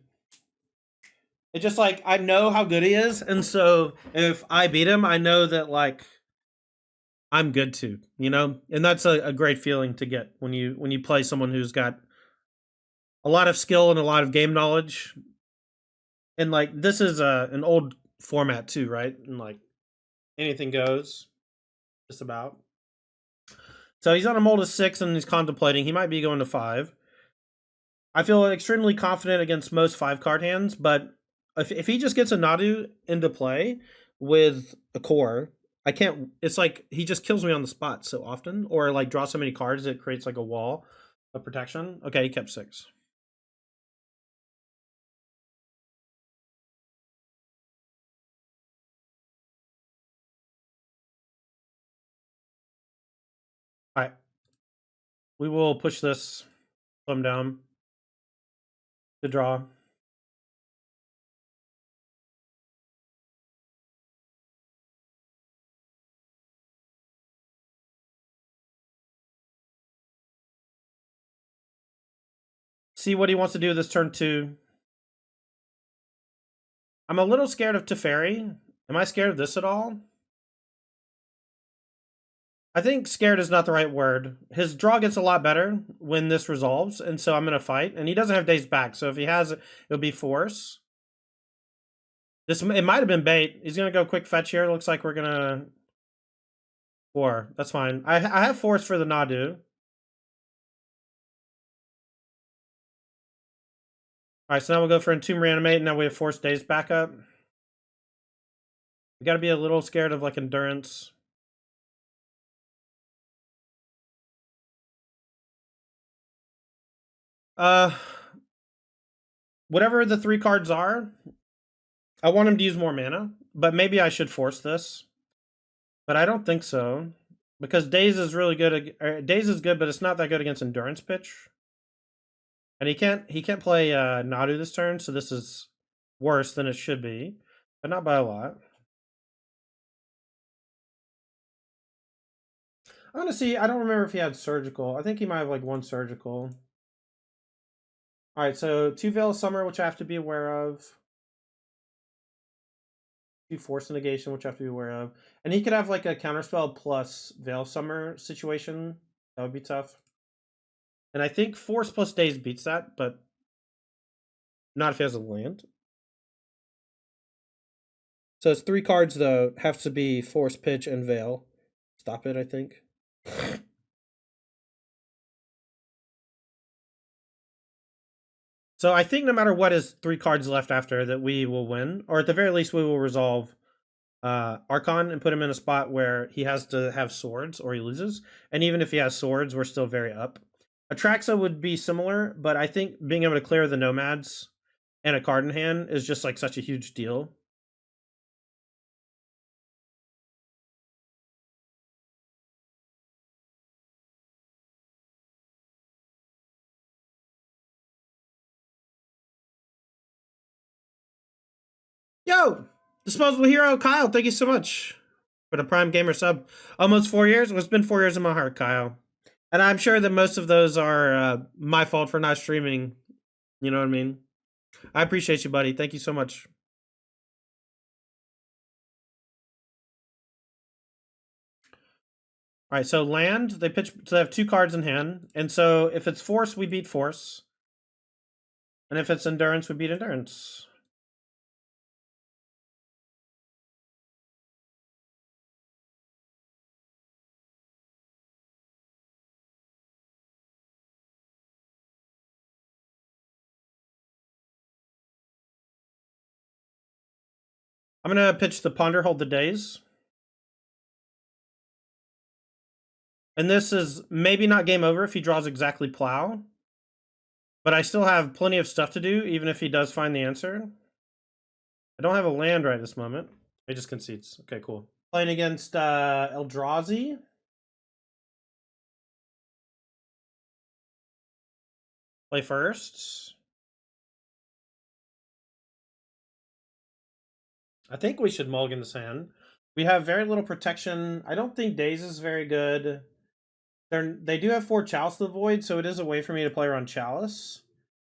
[SPEAKER 1] It's just like, I know how good he is, and so if I beat him, I know that like I'm good too, you know? And that's a great feeling to get when you play someone who's got a lot of skill and a lot of game knowledge. And like this is an old format too, right? And like anything goes, just about. So he's on a mold of 6 and he's contemplating. He might be going to 5. I feel extremely confident against most 5-card hands, but if he just gets a Nadu into play with a core, I can't. It's like he just kills me on the spot so often, or like draw so many cards that it creates like a wall of protection. Okay, he kept 6. All right, we will push this, slow him down to draw. See what he wants to do this turn 2. I'm a little scared of Teferi. Am I scared of this at all? I think scared is not the right word. His draw gets a lot better when this resolves, and so I'm going to fight. And he doesn't have Daze back, so if he has it, it'll be Force. It might have been bait. He's going to go quick fetch here. Looks like we're going to 4. That's fine. I have force for the Nadu. Alright, so now we'll go for Entomb Reanimate, and now we have Force Days backup. We gotta be a little scared of, like, Endurance. Whatever the 3 cards are, I want him to use more mana, but maybe I should force this. But I don't think so, because Days is really good. Days is good, but it's not that good against Endurance Pitch. And he can't play Nadu this turn, so this is worse than it should be, but not by a lot. I'm gonna see. I don't remember if he had Surgical. I think he might have like 1 Surgical. All right, so 2 Veil of Summer, which I have to be aware of. 2 Force Negation, which I have to be aware of. And he could have like a Counterspell plus Veil of Summer situation. That would be tough. And I think Force plus Days beats that, but not if he has a land. So it's 3 cards, though, have to be Force, Pitch, and Veil. Stop it, I think. So I think no matter what is 3 cards left after, that we will win. Or at the very least, we will resolve Archon and put him in a spot where he has to have swords or he loses. And even if he has swords, we're still very up. Atraxa would be similar, but I think being able to clear the Nomads and a card in hand is just like such a huge deal. Yo! Disposable Hero, Kyle, thank you so much for the Prime Gamer sub. Almost 4 years? Well, it's been 4 years in my heart, Kyle. And I'm sure that most of those are my fault for not streaming. You know what I mean? I appreciate you, buddy. Thank you so much. All right, so land, they pitch, so they have 2 cards in hand. And so if it's Force, we beat Force. And if it's Endurance, we beat Endurance. I'm going to pitch the Ponder, Hold the Days. And this is maybe not game over if he draws exactly Plow. But I still have plenty of stuff to do, even if he does find the answer. I don't have a land right this moment. He just concedes. Okay, cool. Playing against Eldrazi. Play first. I think we should mulligan this hand. We have very little protection. I don't think Days is very good. They do have 4 Chalice to the Void, so it is a way for me to play around Chalice.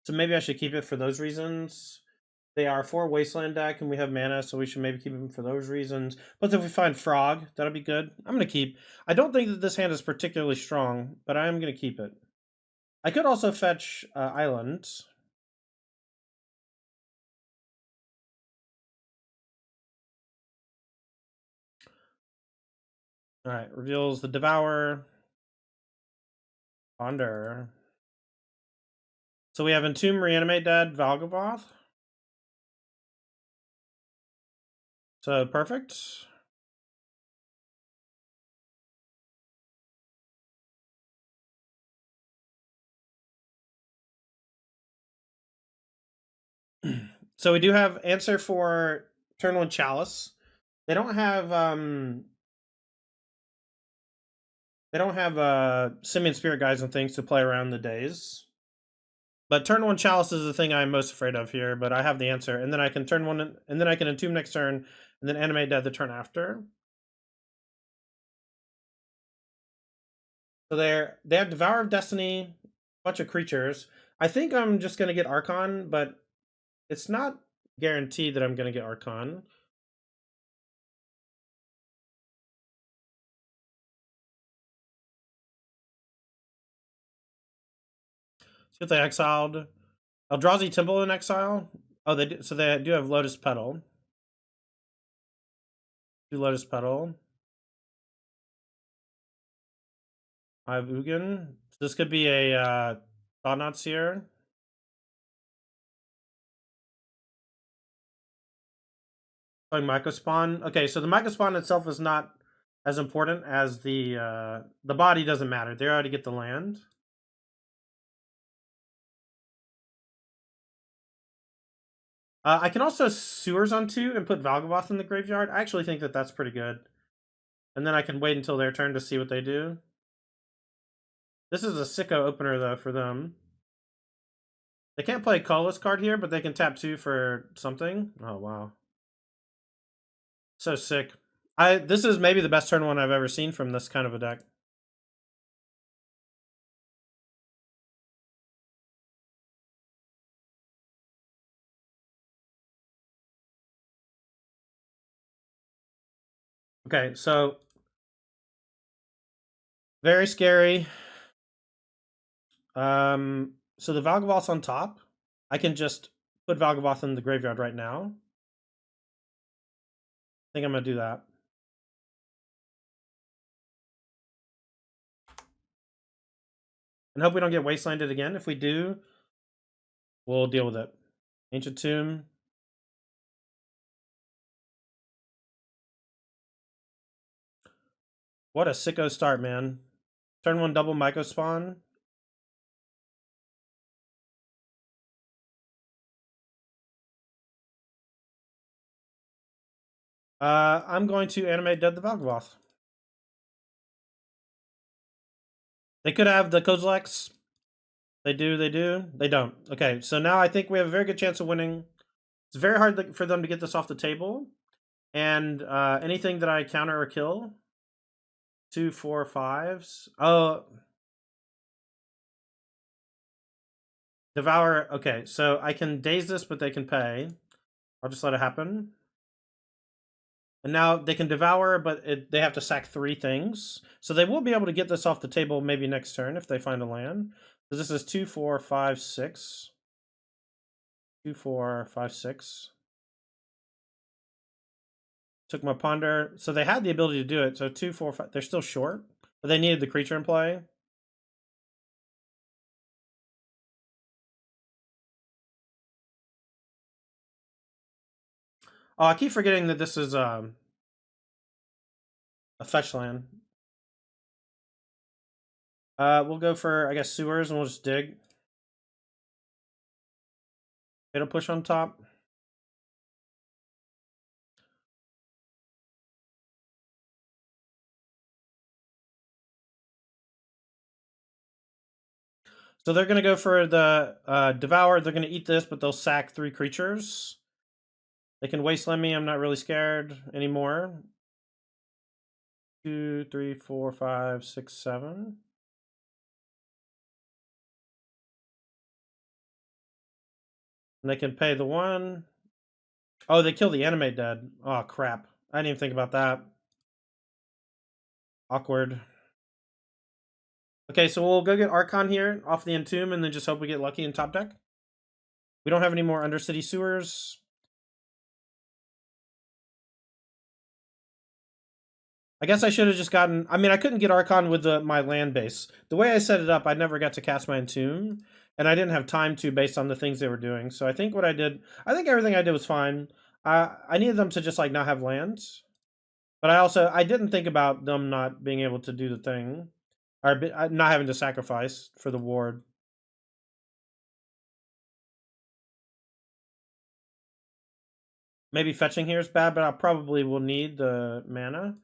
[SPEAKER 1] So maybe I should keep it for those reasons. They are 4 Wasteland deck, and we have mana, so we should maybe keep them for those reasons. But if we find Frog, that'll be good. I'm going to keep. I don't think that this hand is particularly strong, but I am going to keep it. I could also fetch Island. Alright, reveals the Devour. Ponder. So we have Entomb, Reanimate Dead, Valgavoth. So perfect. So we do have answer for Eternal and Chalice. They don't have Simian Spirit Guides and things to play around the Days. But turn 1 Chalice is the thing I'm most afraid of here, but I have the answer. And then I can turn 1, and then I can Entomb next turn, and then Animate Dead the turn after. So they have Devour of Destiny, a bunch of creatures. I think I'm just going to get Archon, but it's not guaranteed that I'm going to get Archon. See if they exiled Eldrazi Temple in exile. Oh, they do, so they do have Lotus Petal. Do Lotus Petal. I have Ugin. This could be a Thought Seer. Playing Microspawn. Okay, so the Microspawn itself is not as important as the body doesn't matter. They already get the land. I can also Sewers on 2 and put Valgavoth in the graveyard. I actually think that that's pretty good. And then I can wait until their turn to see what they do. This is a sicko opener, though, for them. They can't play a colorless card here, but they can tap 2 for something. Oh, wow. So sick. This is maybe the best turn one I've ever seen from this kind of a deck. Okay, so very scary. So the Valgavoth's on top. I can just put Valgavoth in the graveyard right now. I think I'm gonna do that. And hope we don't get wastelanded again. If we do, we'll deal with it. Ancient Tomb. What a sicko start, man. Turn 1 double Myco spawn. I'm going to animate Dead the Valgavoth. They could have the Kozileks. They do, They don't. Okay, so now I think we have a very good chance of winning. It's very hard for them to get this off the table. And anything that I counter or kill. 2, 4, 5s. Oh. Devour. Okay, so I can daze this, but they can pay. I'll just let it happen. And now they can devour, but they have to sack 3 things. So they will be able to get this off the table maybe next turn if they find a land. Because this is 2, 4, 5, 6. 2, 4, 5, 6. Took my ponder. So they had the ability to do it. So 2, 4, 5. They're still short. But they needed the creature in play. Oh, I keep forgetting that this is a fetch land. We'll go for, I guess, Sewers, and we'll just dig. It'll push on top. So they're going to go for the Devour. They're going to eat this, but they'll sack 3 creatures. They can wasteland me. I'm not really scared anymore. 2, 3, 4, 5, 6, 7. And they can pay the 1. Oh, they kill the Animate Dead. Oh, crap. I didn't even think about that. Awkward. Okay, so we'll go get Archon here off the Entomb and then just hope we get lucky in top deck. We don't have any more Undercity Sewers. I guess I should have just gotten... I mean, I couldn't get Archon with my land base. The way I set it up, I never got to cast my Entomb, and I didn't have time to based on the things they were doing. So I think what I did... I think everything I did was fine. I needed them to just, like, not have lands. But I didn't think about them not being able to do the thing. Or not having to sacrifice for the ward. Maybe fetching here is bad, but I probably will need the mana.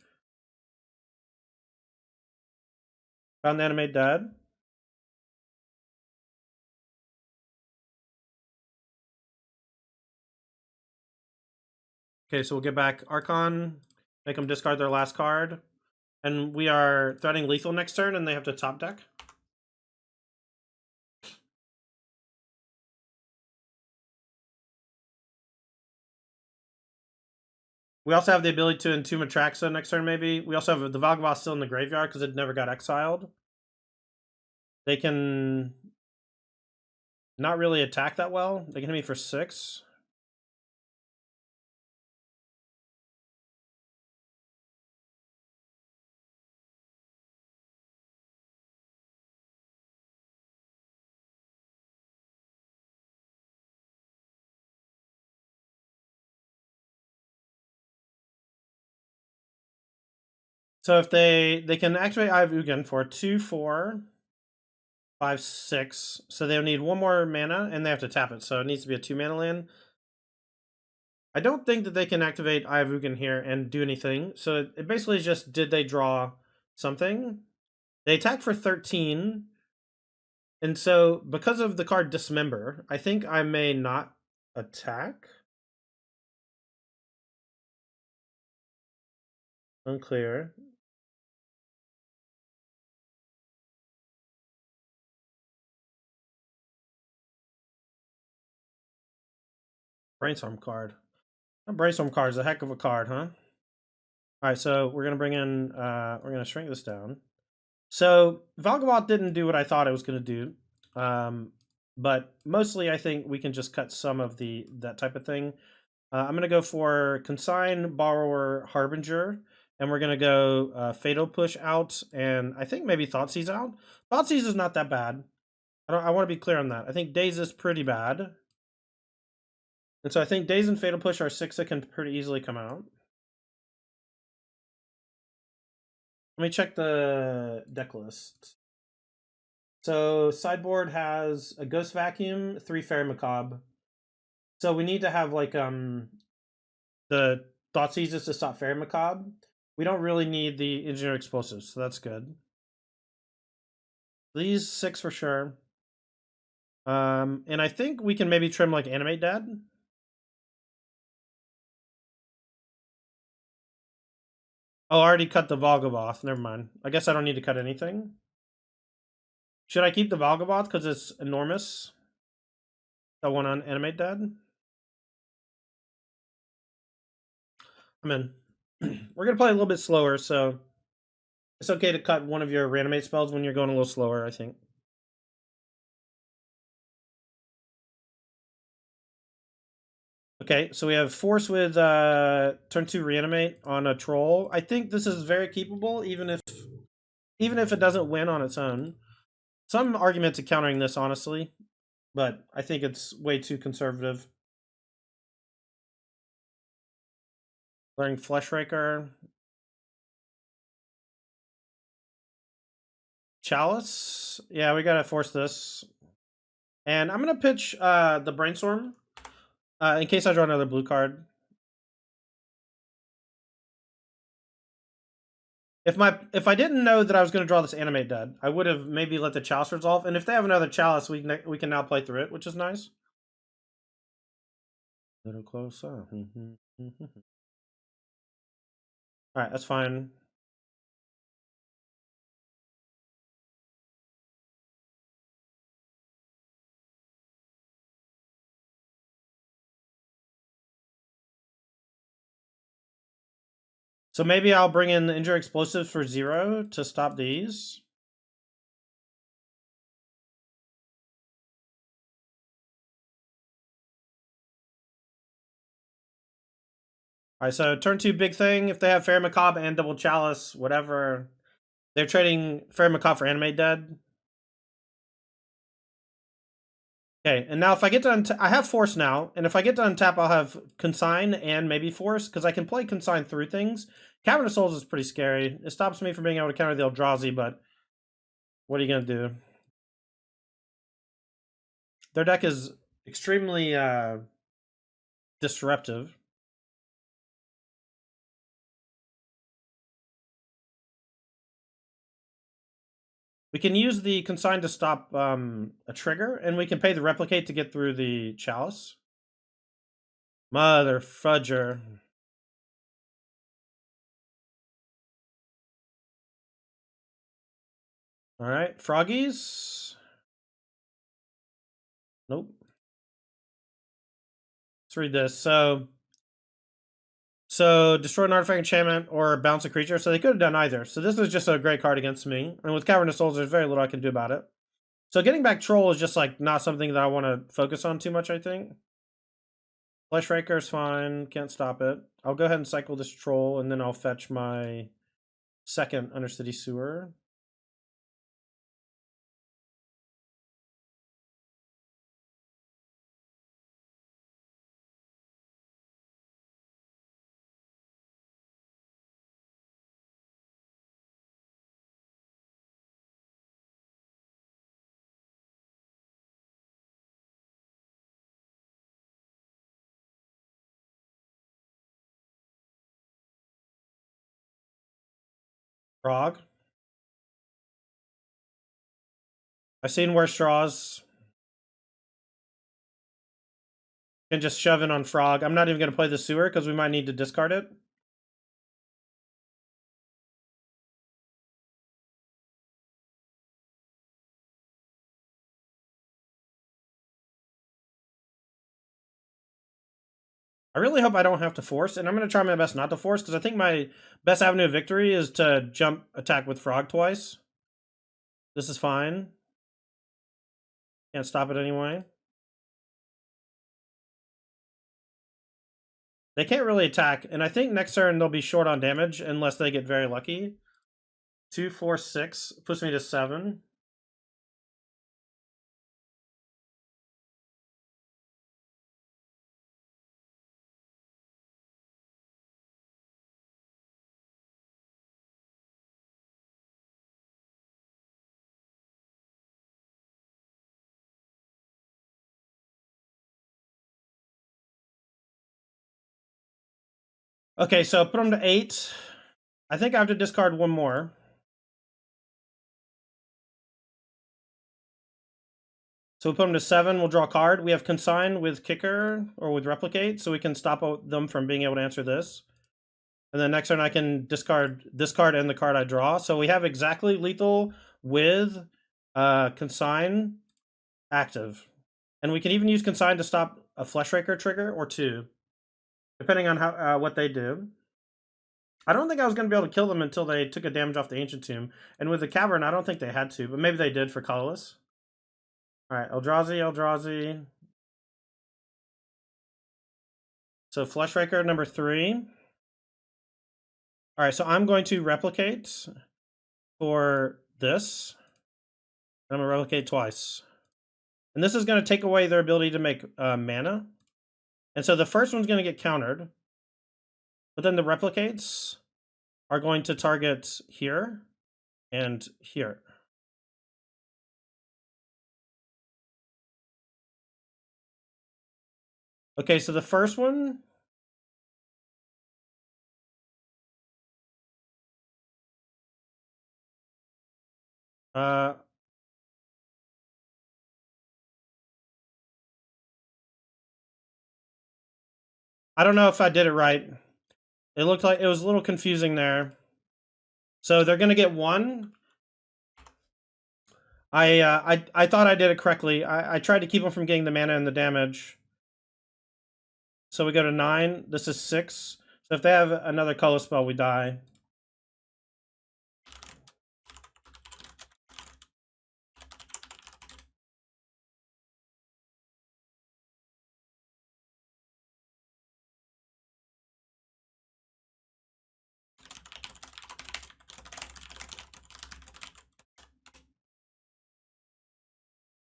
[SPEAKER 1] Found the Animate Dead. Okay, so we'll get back Archon. Make them discard their last card. And we are threatening lethal next turn, and they have to top deck. We also have the ability to Entomb Atraxa next turn, maybe. We also have the Valgavoth still in the graveyard because it never got exiled. They can not really attack that well. They can hit me for 6. So if they can activate Eye of Ugin for 2, 4, 5, 6. So they'll need 1 more mana, and they have to tap it. So it needs to be a 2 mana land. I don't think that they can activate Eye of Ugin here and do anything. So it basically is just, did they draw something? They attack for 13. And so because of the card Dismember, I think I may not attack. Unclear. Brainstorm card. A Brainstorm card is a heck of a card, huh? Alright, so we're gonna bring in we're gonna shrink this down. So Valgavoth didn't do what I thought it was gonna do. But mostly I think we can just cut some of that type of thing. I'm gonna go for Consign, Borrower, Harbinger, and we're gonna go Fatal Push out, and I think maybe Thoughtseize out. Thoughtseize is not that bad. I want to be clear on that. I think Daze is pretty bad. And so I think Daze and Fatal Push are 6 that can pretty easily come out. Let me check the deck list. So sideboard has a Ghost Vacuum, 3 Fairy Macabre. So we need to have like the Thoughtseizes to stop Fairy Macabre. We don't really need the Engineer Explosives, so that's good. These 6 for sure. And I think we can maybe trim like Animate Dead. Oh, I already cut the Valgavoth. Never mind. I guess I don't need to cut anything. Should I keep the Valgavoth because it's enormous? The one on Animate Dead? I'm in. We're going to play a little bit slower, so it's okay to cut one of your Reanimate spells when you're going a little slower, I think. Okay, so we have Force with turn 2 Reanimate on a Troll. I think this is very keepable, even if it doesn't win on its own. Some argument to countering this, honestly, but I think it's way too conservative. Learning Fleshraker. Chalice. Yeah, we gotta force this. And I'm gonna pitch the Brainstorm in case I draw another blue card. If I didn't know that I was gonna draw this Animate Dead, I would have maybe let the Chalice resolve. And if they have another Chalice, we can now play through it, which is nice. A little closer. All right, that's fine. So maybe I'll bring in the Injure Explosives for 0 to stop these. All right, so turn 2 big thing. If they have Fairy Macabre and Double Chalice, whatever, they're trading Fairy Macabre for Animate Dead. Okay, and now if I get to I have Force now, and if I get to untap, I'll have Consign and maybe Force, because I can play Consign through things. Cavern of Souls is pretty scary. It stops me from being able to counter the Eldrazi, but what are you going to do? Their deck is extremely disruptive. We can use the Consign to stop a trigger, and we can pay the Replicate to get through the Chalice. Mother fudger. All right, Froggies. Nope. Let's read this. So destroy an artifact enchantment or bounce a creature. So they could have done either. So this is just a great card against me. And with Cavern of Souls, there's very little I can do about it. So getting back Troll is just like not something that I want to focus on too much, I think. Fleshraker is fine. Can't stop it. I'll go ahead and cycle this Troll, and then I'll fetch my second Undercity Sewer. Frog. I've seen worse draws. Can just shove in on Frog. I'm not even going to play the Sewer because we might need to discard it. I really hope I don't have to force, and I'm going to try my best not to force, because I think my best avenue of victory is to jump attack with Frog twice. This is fine. Can't stop it anyway. They can't really attack, and I think next turn they'll be short on damage unless they get very lucky. 2, 4, 6 puts me to 7. Okay, so put them to 8. I think I have to discard one more. So we put them to 7. We'll draw a card. We have Consign with Kicker or with Replicate, so we can stop them from being able to answer this. And then next turn I can discard this card and the card I draw. So we have exactly lethal with Consign active. And we can even use Consign to stop a Fleshraker trigger or 2, depending on how what they do. I don't think I was going to be able to kill them until they took a damage off the Ancient Tomb. And with the Cavern, I don't think they had to, but maybe they did for colorless. Alright, Eldrazi. So Fleshraker number 3. Alright, so I'm going to replicate for this. I'm going to replicate twice. And this is going to take away their ability to make mana. And so the first one's going to get countered. But then the replicates are going to target here and here. Okay, so the first one... I don't know if I did it right. It looked like it was a little confusing there. So they're going to get 1. I thought I did it correctly. I tried to keep them from getting the mana and the damage. So we go to 9. This is 6. So if they have another color spell, we die.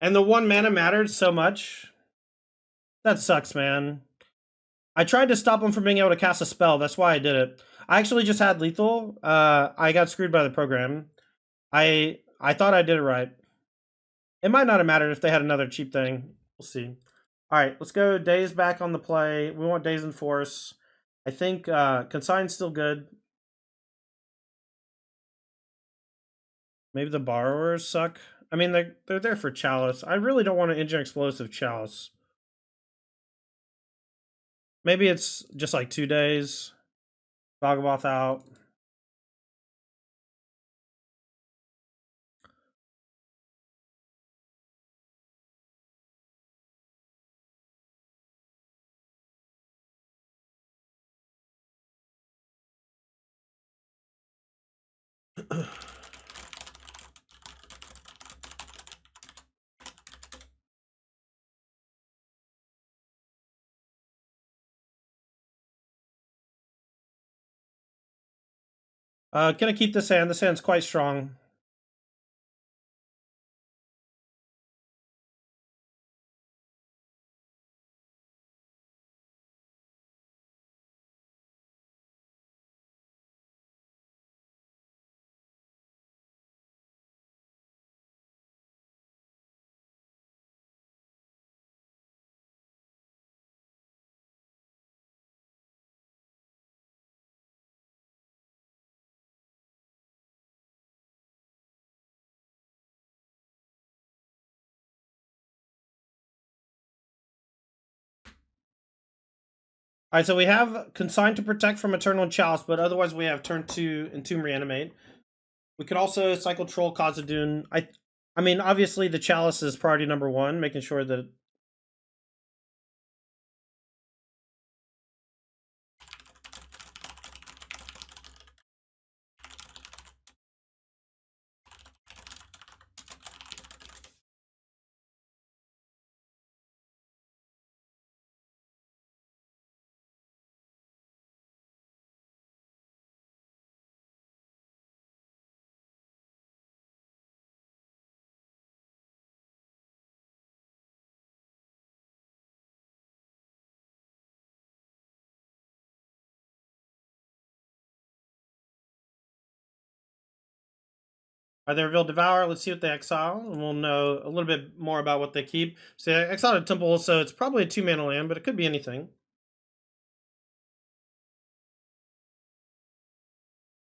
[SPEAKER 1] And the 1 mana mattered so much. That sucks, man. I tried to stop them from being able to cast a spell. That's why I did it. I actually just had lethal. I got screwed by the program. I thought I did it right. It might not have mattered if they had another cheap thing. We'll see. All right, let's go Days back on the play. We want Days in Force. I think Consign's still good. Maybe the Borrowers suck. I mean, they're there for Chalice. I really don't want to engine explosive Chalice. Maybe it's just like 2 days. Vagaboth out. Gonna keep this hand. This hand's quite strong. Alright, so we have Consigned to Protect from Eternal Chalice, but otherwise we have turn 2 Entomb Reanimate. We could also cycle Troll, Khazad-dûn. I mean, obviously the Chalice is priority number 1, making sure that... They reveal Devour. Let's see what they exile, and we'll know a little bit more about what they keep. So they exiled a Temple, so it's probably a 2-mana land, but it could be anything.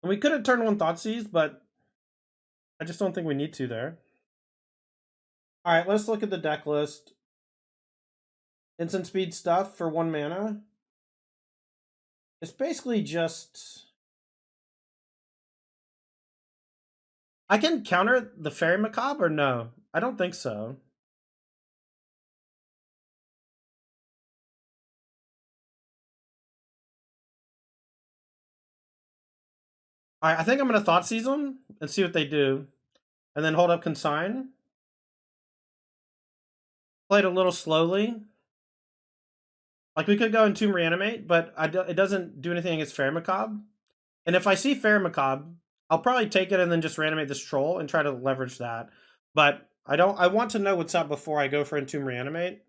[SPEAKER 1] And we could have turned 1 Thoughtseize, but I just don't think we need to there. Alright, let's look at the deck list. Instant speed stuff for 1 mana. It's basically just... I can counter the Fairy Macabre or no? I don't think so. Alright, I think I'm going to Thoughtseize them and see what they do. And then hold up Consign. Play it a little slowly. Like, we could go Entomb Reanimate, but it doesn't do anything against Fairy Macabre. And if I see Fairy Macabre, I'll probably take it and then just reanimate this Troll and try to leverage that. But I want to know what's up before I go for Entomb Reanimate.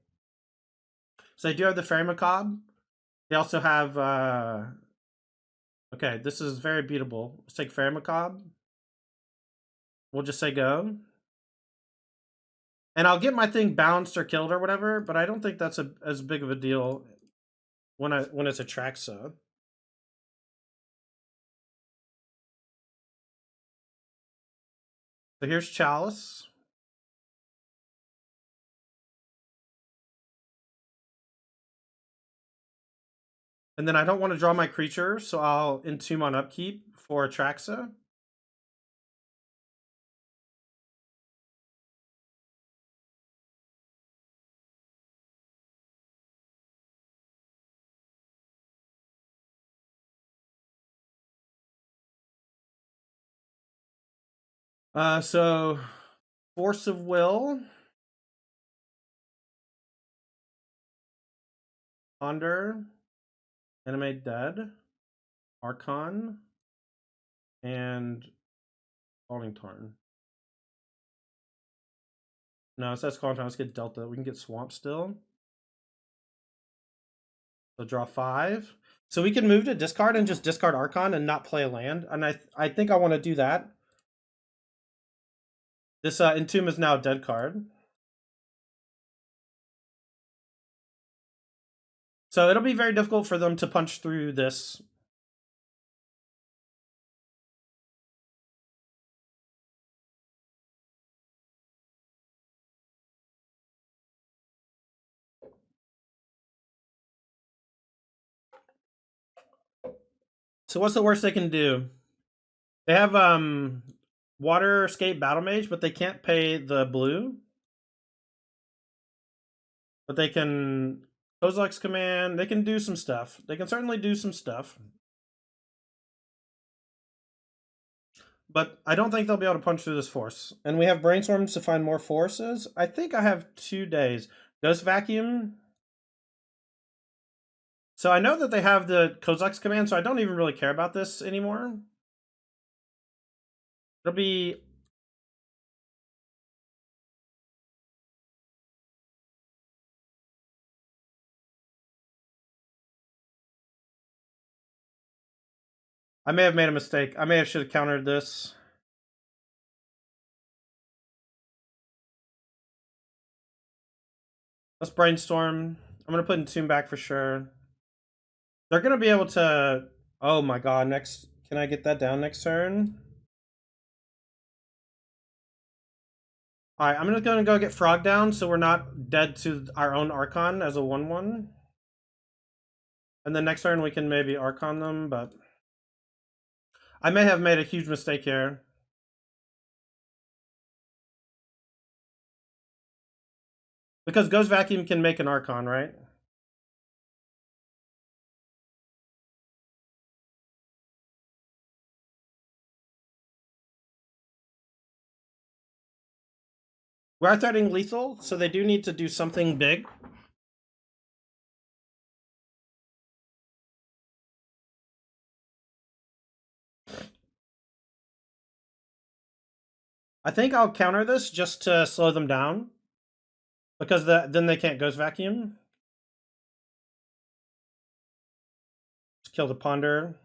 [SPEAKER 1] So they do have the Fairy Macabre. They also have... Okay, this is very beatable. Let's take Fairy Macabre. We'll just say go. And I'll get my thing bounced or killed or whatever, but I don't think that's as big of a deal when it's a Traxa. So here's Chalice. And then I don't want to draw my creature, so I'll Entomb on upkeep for Traxa. So Force of Will, Ponder, Animate Dead, Archon, and Falling Tarn. No, it says Falling Tarn. Let's get Delta. We can get Swamp still. So draw 5. So we can move to discard and just discard Archon and not play a land. And I think I want to do that. This Entomb is now a dead card. So it'll be very difficult for them to punch through this. So what's the worst they can do? They have Water Escape Battle Mage, but they can't pay the blue. But they can Kozilek's Command. They can do some stuff. They can certainly do some stuff. But I don't think they'll be able to punch through this force. And we have Brainstorms to find more forces. I think I have 2 days. Ghost Vacuum. So I know that they have the Kozilek's Command, so I don't even really care about this anymore. It'll be... I may have made a mistake. I may have should have countered this. Let's Brainstorm. I'm going to put Entomb back for sure. They're going to be able to... Oh my god, next... Can I get that down next turn? Alright, I'm just going to go get Frog down so we're not dead to our own Archon as a 1-1. And then next turn we can maybe Archon them, but I may have made a huge mistake here. Because Ghost Vacuum can make an Archon, right? We are threatening lethal, so they do need to do something big. I think I'll counter this just to slow them down. Because then they can't Ghost Vacuum. Just kill the Ponder.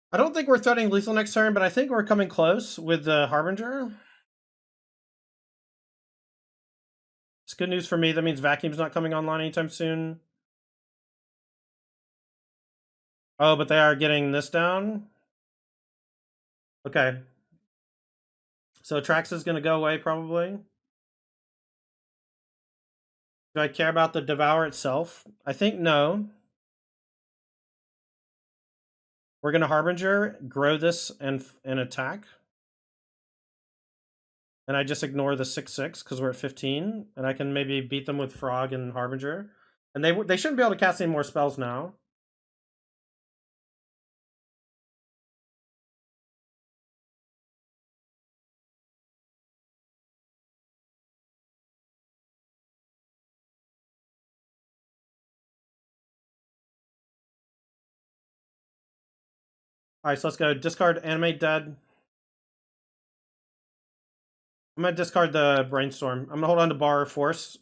[SPEAKER 1] I don't think we're threatening lethal next turn, but I think we're coming close with the Harbinger. It's good news for me. That means Vacuum's not coming online anytime soon. Oh, but they are getting this down. Okay. So Trax is going to go away probably. Do I care about the Devour itself? I think no. We're going to Harbinger, grow this, and attack. And I just ignore the 6/6 because we're at 15. And I can maybe beat them with Frog and Harbinger. And they shouldn't be able to cast any more spells now. Alright, so let's go. Discard Animate Dead. I'm going to discard the Brainstorm. I'm going to hold on to Bar Force.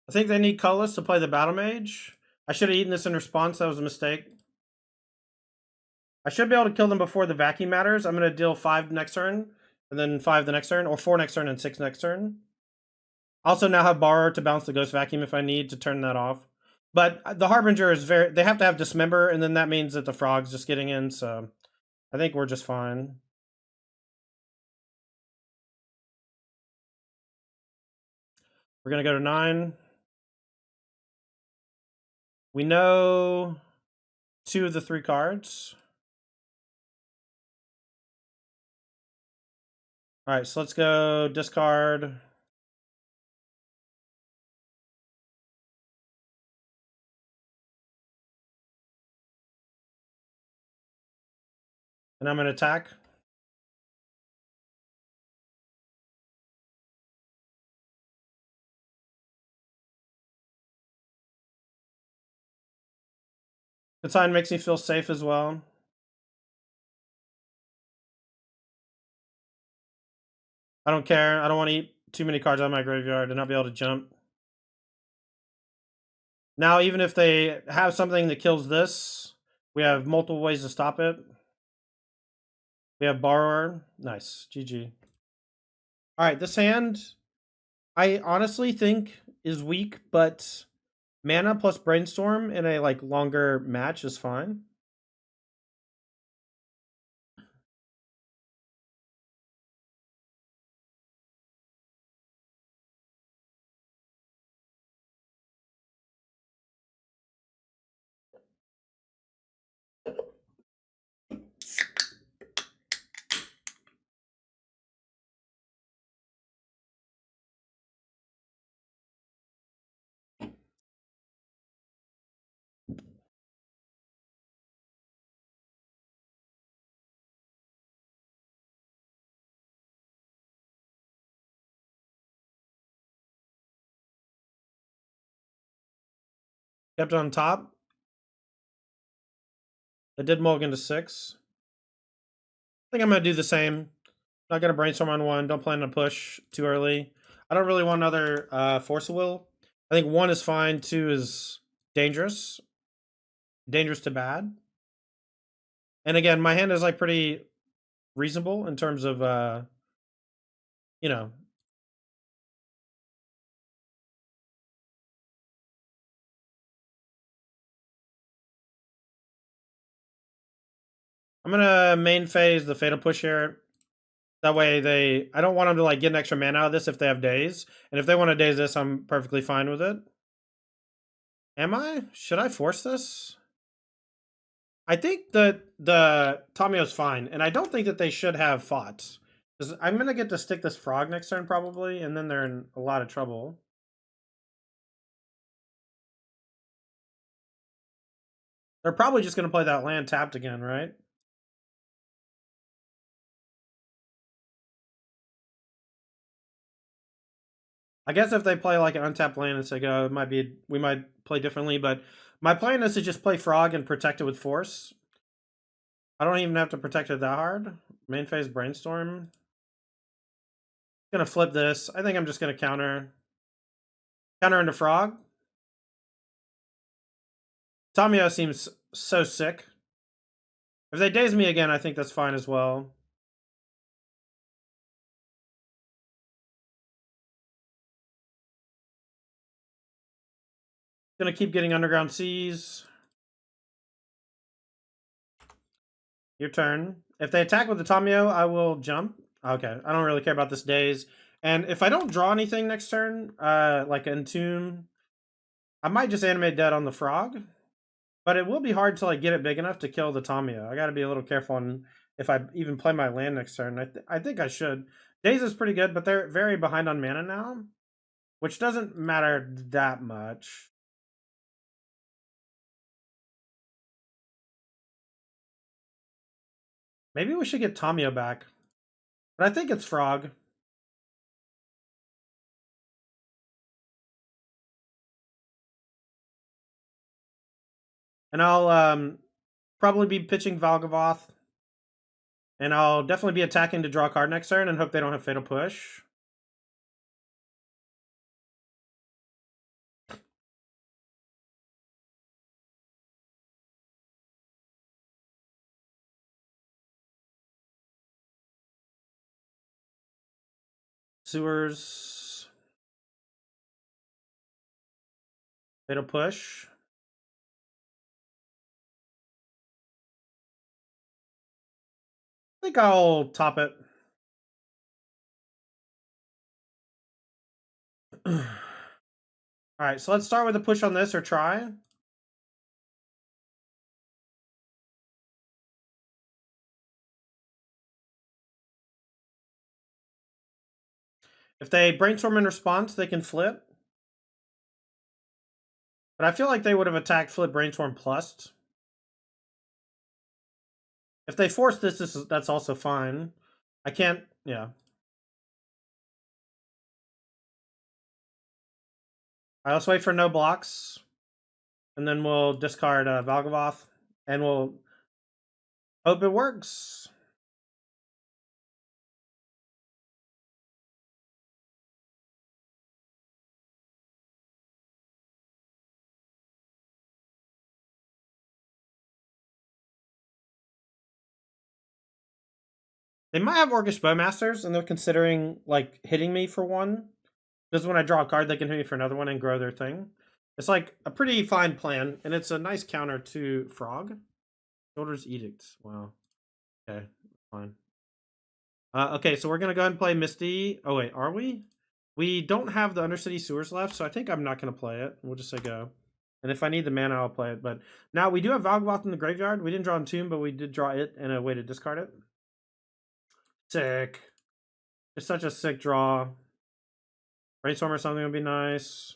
[SPEAKER 1] I think they need colorless to play the Battle Mage. I should have eaten this in response. That was a mistake. I should be able to kill them before the Vacuum matters. I'm going to deal 5 next turn, and then 5 the next turn, or 4 next turn and 6 next turn. Also now have Borrower to bounce the Ghost Vacuum if I need to turn that off. But the Harbinger is they have to have Dismember, and then that means that the Frog's just getting in, so I think we're just fine. We're going to go to 9. We know 2 of the 3 cards. Alright, so let's go discard. And I'm going to attack. The sign makes me feel safe as well. I don't care. I don't want to eat too many cards out of my graveyard and not be able to jump. Now, even if they have something that kills this, we have multiple ways to stop it. We have Borrower. Nice. GG. Alright, this hand, I honestly think is weak, but mana plus Brainstorm in a longer match is fine. Kept it on top. It did mulligan to 6. I think I'm going to do the same. Not going to brainstorm on 1. Don't plan to push too early. I don't really want another Force of Will. I think 1 is fine. 2 is dangerous. Dangerous to bad. And again, my hand is like pretty reasonable in terms of, you know. I'm going to main phase the Fatal Push here. That way I don't want them to like get an extra mana out of this if they have days. And if they want to daze this, I'm perfectly fine with it. Am I? Should I force this? I think that the Tamiyo's fine, and I don't think that they should have fought. I'm going to get to stick this frog next turn, probably, and then they're in a lot of trouble. They're probably just going to play that land tapped again, right? I guess if they play like an untapped land and say, "Go," we might play differently. But my plan is to just play frog and protect it with force. I don't even have to protect it that hard. Main phase brainstorm. Gonna flip this. I think I'm just gonna counter into frog. Tamiyo seems so sick. If they daze me again, I think that's fine as well. Gonna keep getting underground seas. Your turn. If they attack with the Tamiyo, I will jump. Okay, I don't really care about this daze. And if I don't draw anything next turn, like Entomb, I might just animate dead on the frog. But it will be hard to like get it big enough to kill the Tamiyo. I got to be a little careful on if I even play my land next turn. I think I should. Daze is pretty good, but they're very behind on mana now, which doesn't matter that much. Maybe we should get Tamiyo back. But I think it's frog. And I'll probably be pitching Valgavoth. And I'll definitely be attacking to draw a card next turn and hope they don't have Fatal Push. Sewers. Fatal Push. I think I'll top it. Alright, so let's start with a push on this or try. If they brainstorm in response, they can flip. But I feel like they would have attacked flip brainstorm plus. If they force this, that's also fine. I can't, yeah. Alright, let's wait for no blocks. And then we'll discard Valgavoth. And we'll hope it works. They might have Orcish Bowmasters, and they're considering like hitting me for 1. Because when I draw a card, they can hit me for another one and grow their thing. It's like a pretty fine plan, and it's a nice counter to Frog. Shoulder's Edict. Wow. Okay, fine. Okay, so we're gonna go ahead and play Misty. Oh wait, are we? We don't have the Undercity Sewers left, so I think I'm not gonna play it. We'll just say go. And if I need the mana, I'll play it. But now we do have Valgavoth in the graveyard. We didn't draw Entomb, but we did draw it and a way to discard it. Sick. It's such a sick draw. Brainstorm or something would be nice.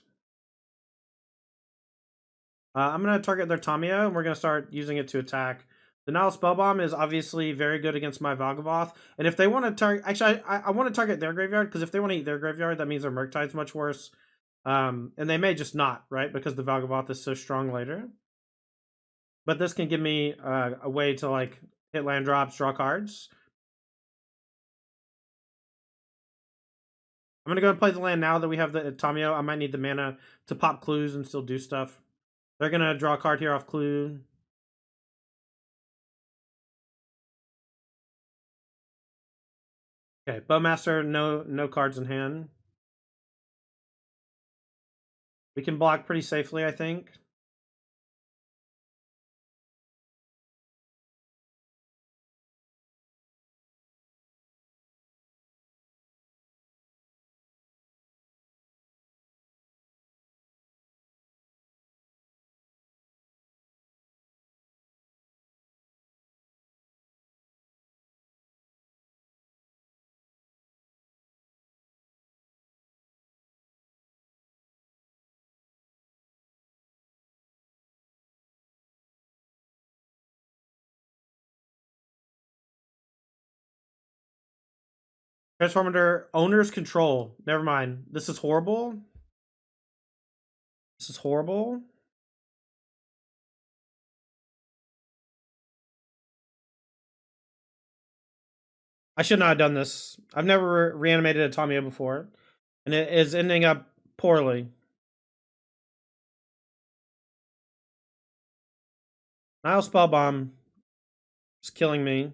[SPEAKER 1] I'm going to target their Tamiyo, and we're going to start using it to attack. The Nile Spellbomb is obviously very good against my Valgavoth. And if they want to target... Actually, I want to target their graveyard, because if they want to eat their graveyard, that means their Murktide's much worse. And they may just not, right? Because the Valgavoth is so strong later. But this can give me a way to like hit land drops, draw cards. I'm gonna go and play the land now that we have the Tamio. I might need the mana to pop clues and still do stuff. They're gonna draw a card here off clue. Okay, Bowmaster, no cards in hand. We can block pretty safely, I think. Transformator owner's control. Never mind. This is horrible. This is horrible. I should not have done this. I've never reanimated a Tamio before, and it is ending up poorly. Nile Spellbomb is killing me.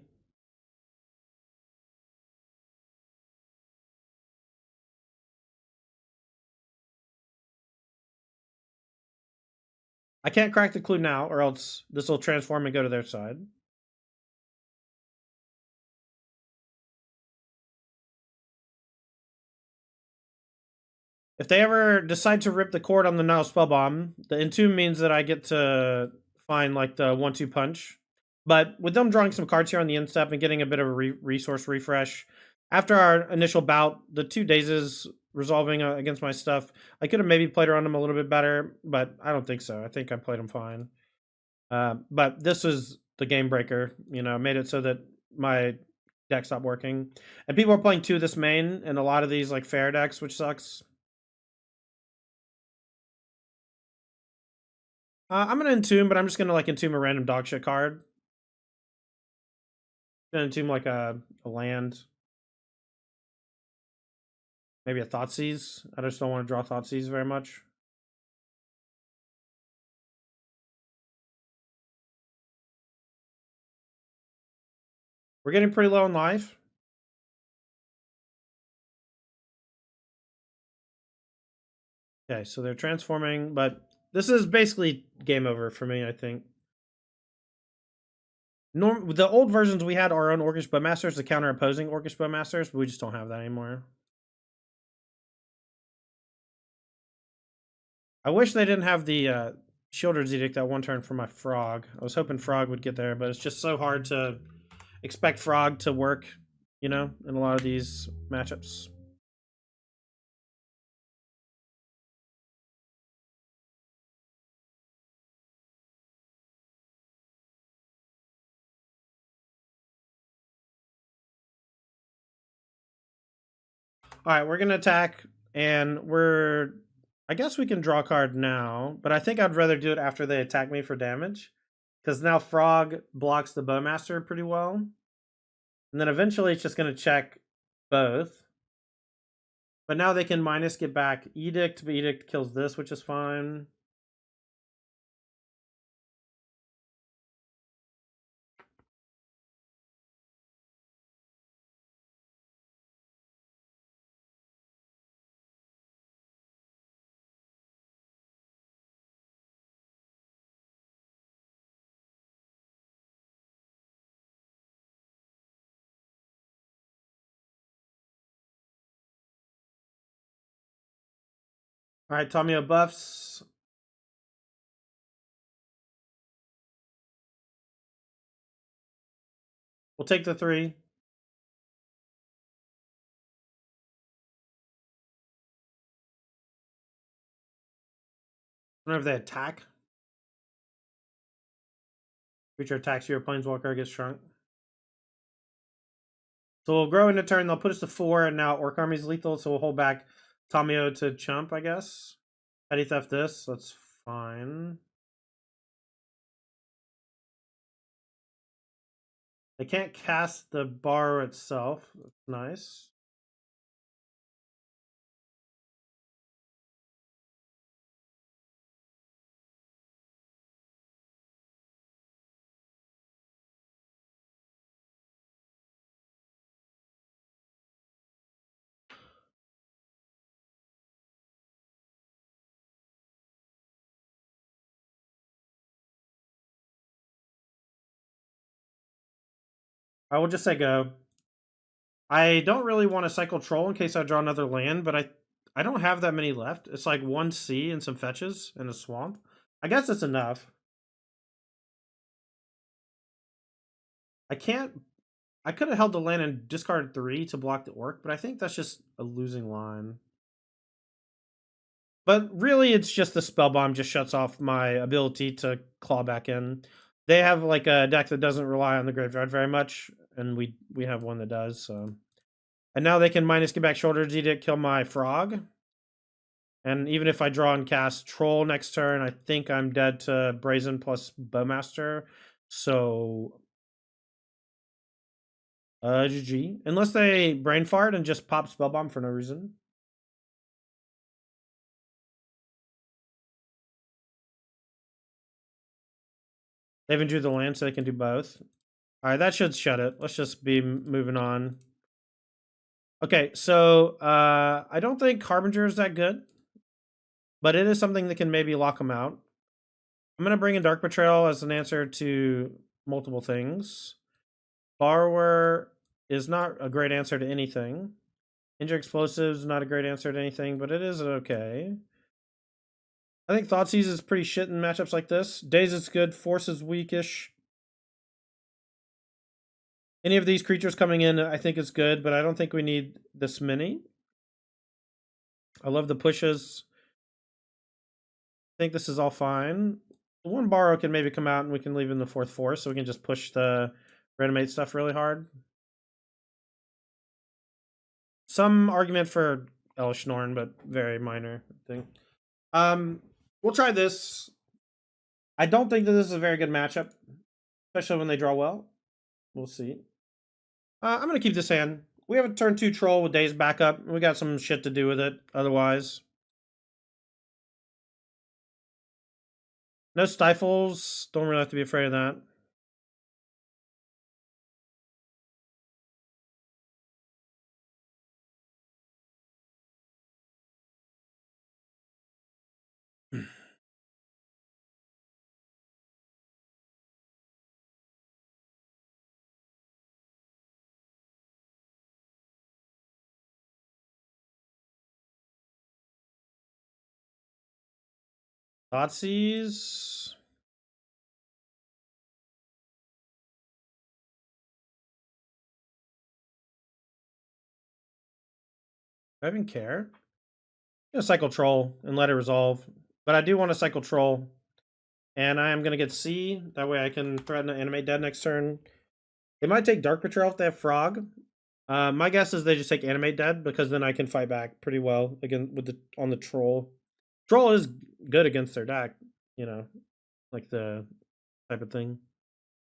[SPEAKER 1] I can't crack the clue now, or else this will transform and go to their side. If they ever decide to rip the cord on the Nile Spellbomb, the Entomb means that I get to find like the 1-2 punch. But with them drawing some cards here on the end step and getting a bit of a resource refresh, after our initial bout, the 2 Dazes resolving against my stuff, I could have maybe played around them a little bit better, but I don't think so. I think I played them fine. But this was the game breaker, made it so that my deck stopped working. And people are playing 2 this main and a lot of these like fair decks, which sucks. I'm gonna entomb, but I'm just gonna like entomb a random dog shit card. Gonna entomb like a land. Maybe a Thoughtseize. I just don't want to draw Thoughtseize very much. We're getting pretty low in life. Okay, so they're transforming, but this is basically game over for me, I think. The old versions we had our own Orcish Bowmasters to counter opposing Orcish Bowmasters, but we just don't have that anymore. I wish they didn't have the Shieldred's Edict that one turn for my Frog. I was hoping Frog would get there, but it's just so hard to expect Frog to work, in a lot of these matchups. All right, we're gonna attack, and I guess we can draw a card now, but I think I'd rather do it after they attack me for damage, because now Frog blocks the Bowmaster pretty well, and then eventually it's just gonna check both. But now they can minus get back Edict, but Edict kills this, which is fine. All right, Tamio buffs. We'll take the 3. Whenever they attack, creature attacks your Planeswalker gets shrunk. So we'll grow into turn. They'll put us to 4, and now Orc Army's lethal, so we'll hold back Tamio to chump, I guess. Petty theft this, that's fine. They can't cast the bar itself. That's nice. I will just say go. I don't really want to cycle troll in case I draw another land, but I don't have that many left. It's like 1 sea and some fetches and a swamp. I guess it's enough. I can't. I could have held the land and discarded 3 to block the orc, but I think that's just a losing line. But really, it's just the spell bomb just shuts off my ability to claw back in. They have like a deck that doesn't rely on the graveyard very much, and we have one that does. So, and now they can minus get back Shoulder's Edict, kill my frog. And even if I draw and cast Troll next turn, I think I'm dead to Brazen plus Bowmaster. So, GG. Unless they brain fart and just pop Spellbomb for no reason. They even drew the land, so they can do both. All right, that should shut it. Let's just be moving on. Okay, so I don't think Harbinger is that good, but it is something that can maybe lock them out. I'm going to bring in Dark Betrayal as an answer to multiple things. Borrower is not a great answer to anything. Injure Explosives, not a great answer to anything, but it is okay. I think Thoughtseize is pretty shit in matchups like this. Daze is good, Force is weakish. Any of these creatures coming in, I think is good, but I don't think we need this many. I love the pushes. I think this is all fine. One borrow can maybe come out and we can leave in the 4th Force, so we can just push the Reanimate stuff really hard. Some argument for Elish Norn, but very minor thing. We'll try this. I don't think that this is a very good matchup, especially when they draw well. We'll see. I'm going to keep this hand. We have a turn 2 troll with Days backup. We got some shit to do with it otherwise. No stifles. Don't really have to be afraid of that. Thoughtseize. I even care. I'm going to cycle troll and let it resolve. But I do want to cycle troll. And I am going to get C. That way I can threaten to animate dead next turn. They might take Dark Betrayal if they have Frog. My guess is they just take Animate Dead, because then I can fight back pretty well again with the on the Troll. Troll is good against their deck, you know, like the type of thing.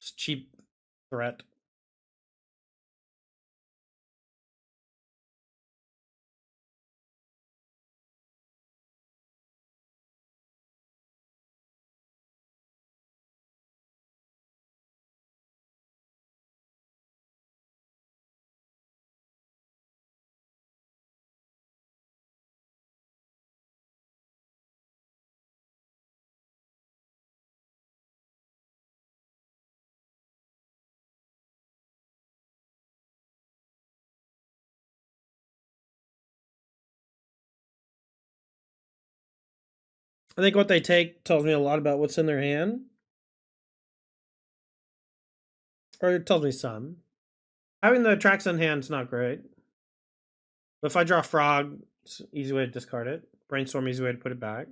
[SPEAKER 1] It's cheap threat. I think what they take tells me a lot about what's in their hand. Or it tells me some. Having the tracks in hand is not great. But if I draw Frog, it's an easy way to discard it. Brainstorm, easy way to put it back.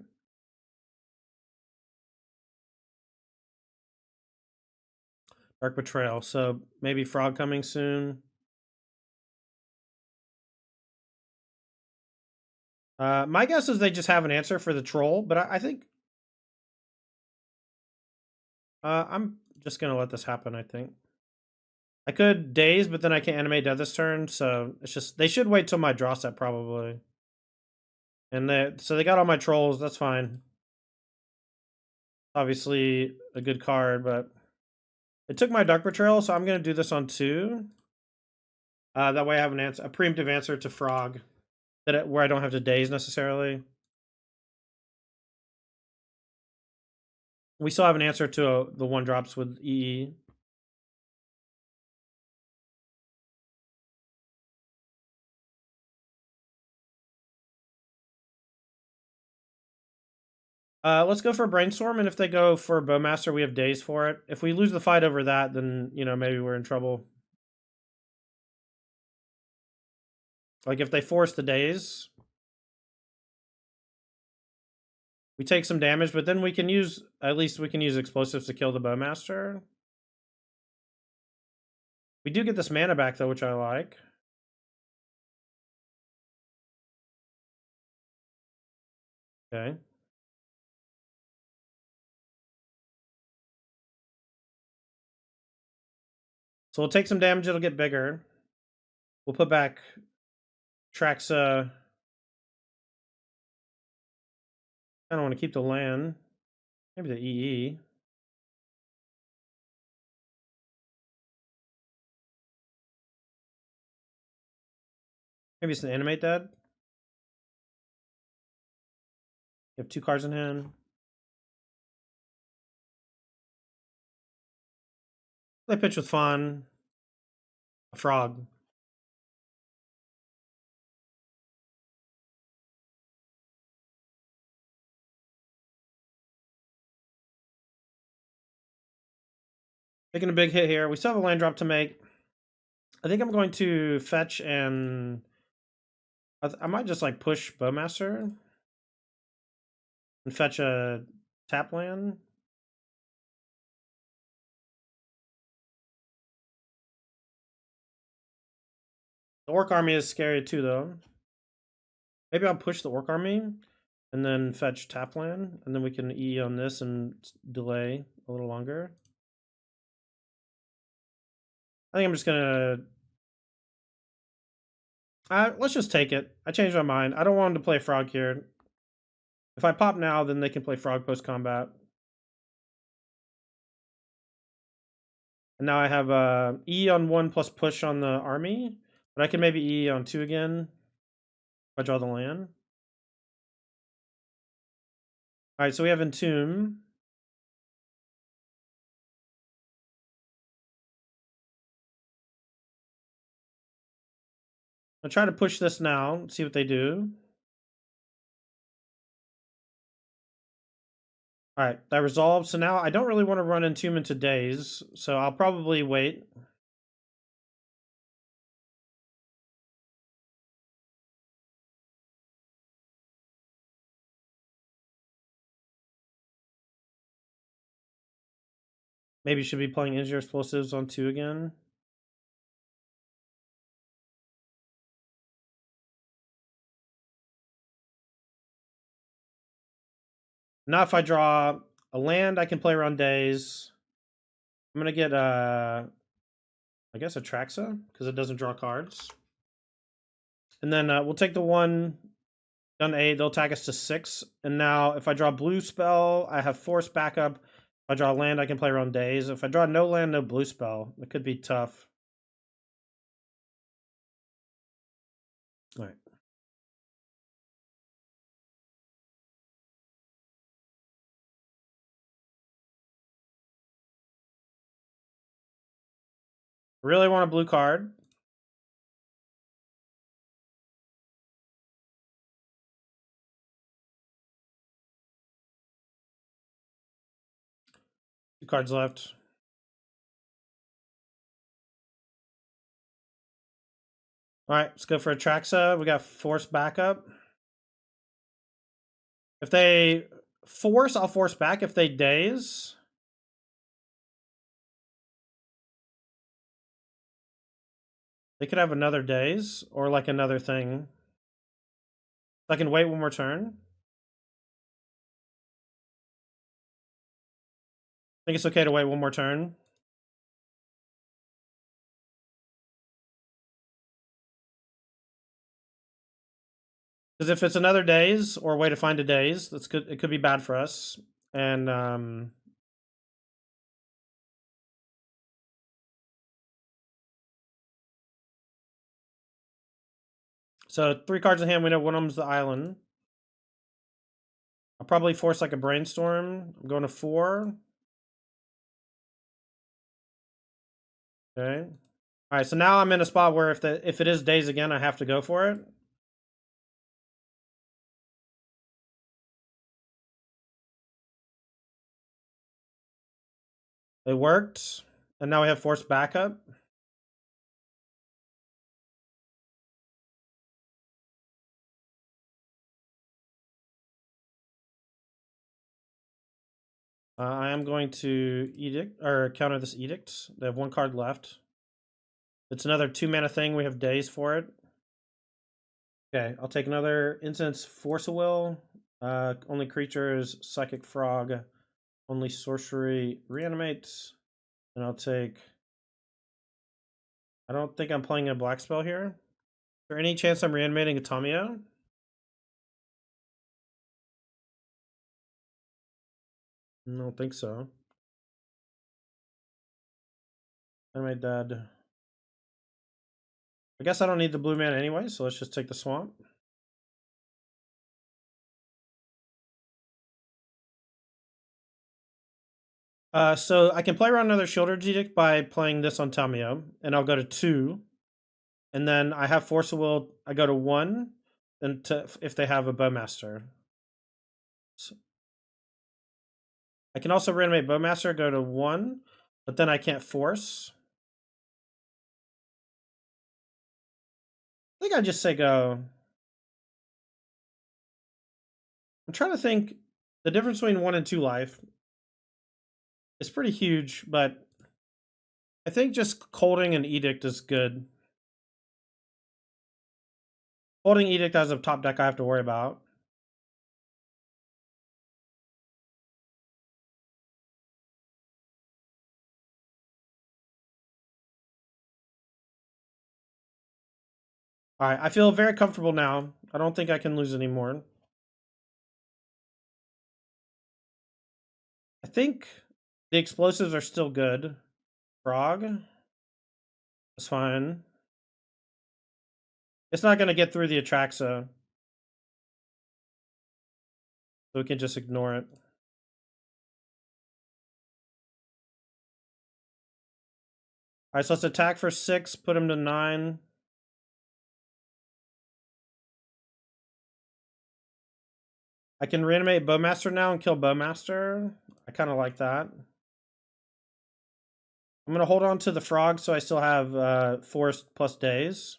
[SPEAKER 1] Dark Betrayal, so maybe Frog coming soon. My guess is they just have an answer for the troll, but I think I'm just gonna let this happen. I think I could daze, but then I can't animate death this turn, so it's just they should wait till my draw set probably. And so they got all my trolls. That's fine. Obviously a good card, but it took my Dark Betrayal, so I'm gonna do this on 2. That way I have an answer, a preemptive answer to Frog, where I don't have to daze necessarily. We still have an answer to the 1-drops with EE. Let's go for Brainstorm, and if they go for Bowmaster, we have days for it. If we lose the fight over that, then, maybe we're in trouble. Like, if they force the days, we take some damage, but then at least we can use explosives to kill the Bowmaster. We do get this mana back, though, which I like. Okay. So we'll take some damage, it'll get bigger. We'll put back Traxa. I don't want to keep the land. Maybe the EE. Maybe it's an Animate Dead. You have 2 cards in hand. They pitch with Fawn. A Frog. Taking a big hit here. We still have a land drop to make. I think I'm going to fetch and I might just like push Bowmaster and fetch a tap land. The Orc Army is scary too, though. Maybe I'll push the Orc Army and then fetch tap land, and then we can E on this and delay a little longer. I think I'm just gonna. Let's just take it. I changed my mind. I don't want him to play Frog here. If I pop now, then they can play Frog post combat. And now I have E on 1 plus push on the army, but I can maybe E on 2 again if I draw the land. All right, so we have Entomb. I'll try to push this now, see what they do. All right, that resolved. So now I don't really want to run Entomb into days, so I'll probably wait. Maybe should be playing Engineer Explosives on 2 again. Now if I draw a land, I can play around days. I'm going to get, I guess, a Traxa, because it doesn't draw cards. And then we'll take the 1, done 8, they'll attack us to 6. And now if I draw blue spell, I have force backup. If I draw land, I can play around days. If I draw no land, no blue spell, it could be tough. All right. Really want a blue card. Two cards left. All right, let's go for a Traxa. We got force backup. If they force, I'll force back. If they daze, they could have another daze or like another thing. I can wait one more turn. I think it's okay to wait one more turn. Because if it's another daze or way to find a daze, that's good. It could be bad for us. And so 3 cards in hand. We know one of them's the island. I'll probably force like a brainstorm. I'm going to 4. Okay. All right. So now I'm in a spot where if it is daze again, I have to go for it. It worked, and now we have forced backup. I am going to edict or counter this edict. They have 1 card left. It's another 2 mana thing. We have days for it. Okay, I'll take another instance. Force a Will. Only creatures, Psychic Frog. Only sorcery, Reanimate. And I'll take. I don't think I'm playing a black spell here. Is there any chance I'm reanimating a Tamio? I don't think so. Animate dead. I guess I don't need the blue mana anyway, so let's just take the swamp. So I can play around another Shoulder Edict by playing this on Tamio, and I'll go to 2. And then I have Force of Will, I go to 1, and if they have a Bowmaster. So I can also reanimate Bowmaster, go to 1, but then I can't force. I think I just say go. I'm trying to think. The difference between 1 and 2 life is pretty huge, but I think just holding an Edict is good. Holding Edict as a top deck I have to worry about. Alright, I feel very comfortable now. I don't think I can lose anymore. I think the explosives are still good. Frog. That's fine. It's not going to get through the Atraxa. So we can just ignore it. Alright, so let's attack for 6, put him to 9. I can reanimate Bowmaster now and kill Bowmaster. I kind of like that. I'm going to hold on to the frog so I still have forest plus days.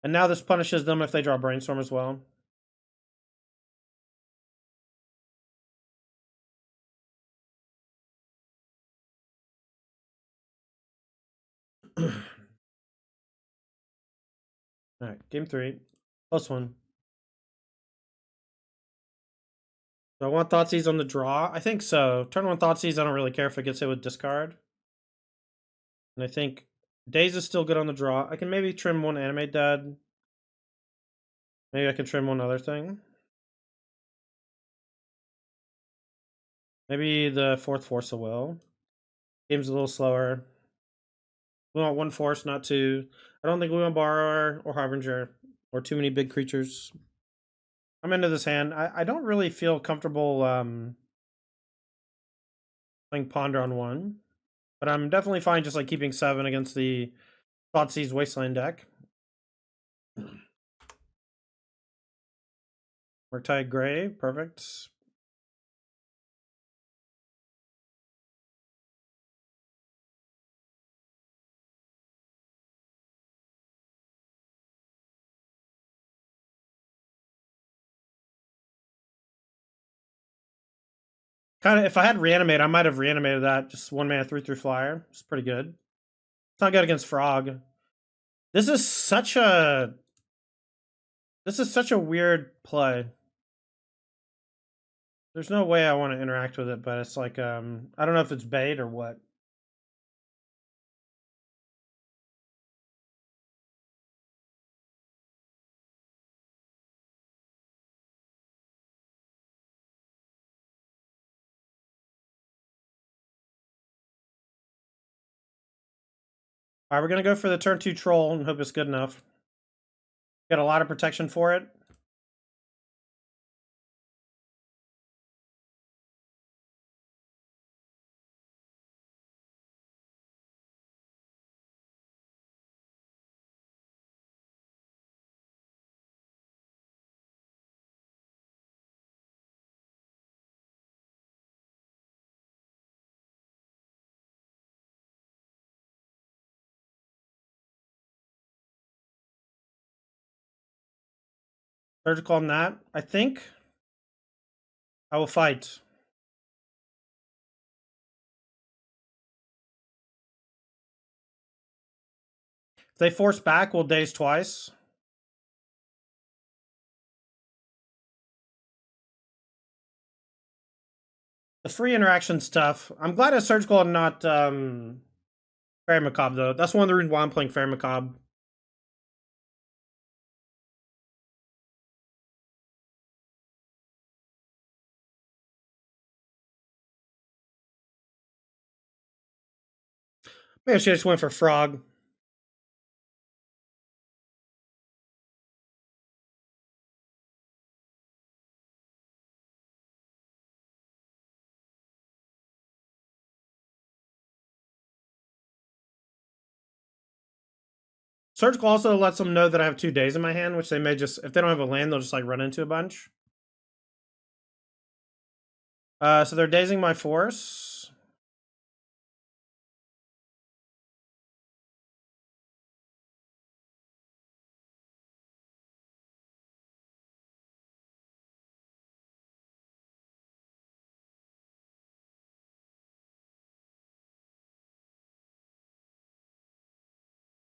[SPEAKER 1] And now this punishes them if they draw Brainstorm as well. Alright, game 3. Close one. Do I want Thoughtseize on the draw? I think so. Turn 1 Thoughtseize, I don't really care if it gets hit with discard. And I think Daze is still good on the draw. I can maybe trim 1 Animate Dead. Maybe I can trim 1 other thing. Maybe the 4th Force of Will. Game's a little slower. We want 1 Force, not 2. I don't think we want Borrower or Harbinger or too many big creatures. I'm into this hand. I don't really feel comfortable playing Ponder on 1. But I'm definitely fine just like keeping 7 against the Thoughtseize Wasteland deck. Murktide Gray, perfect. Kind of, if I had Reanimate, I might have reanimated that. Just 1 mana 3/3 flyer. It's pretty good. It's not good against Frog. This is such a weird play. There's no way I want to interact with it, but it's like I don't know if it's bait or what. All right, we're gonna go for the turn 2 troll and hope it's good enough. Got a lot of protection for it. Surgical on that. I think I will fight. If they force back, we'll daze twice. The free interaction stuff. I'm glad it's surgical and not Fairy Macabre, though. That's one of the reasons why I'm playing Fairy Macabre. Maybe I should just went for Frog. Surgical also lets them know that I have 2 days in my hand, which they may just, if they don't have a land, they'll just like run into a bunch. So they're dazing my force.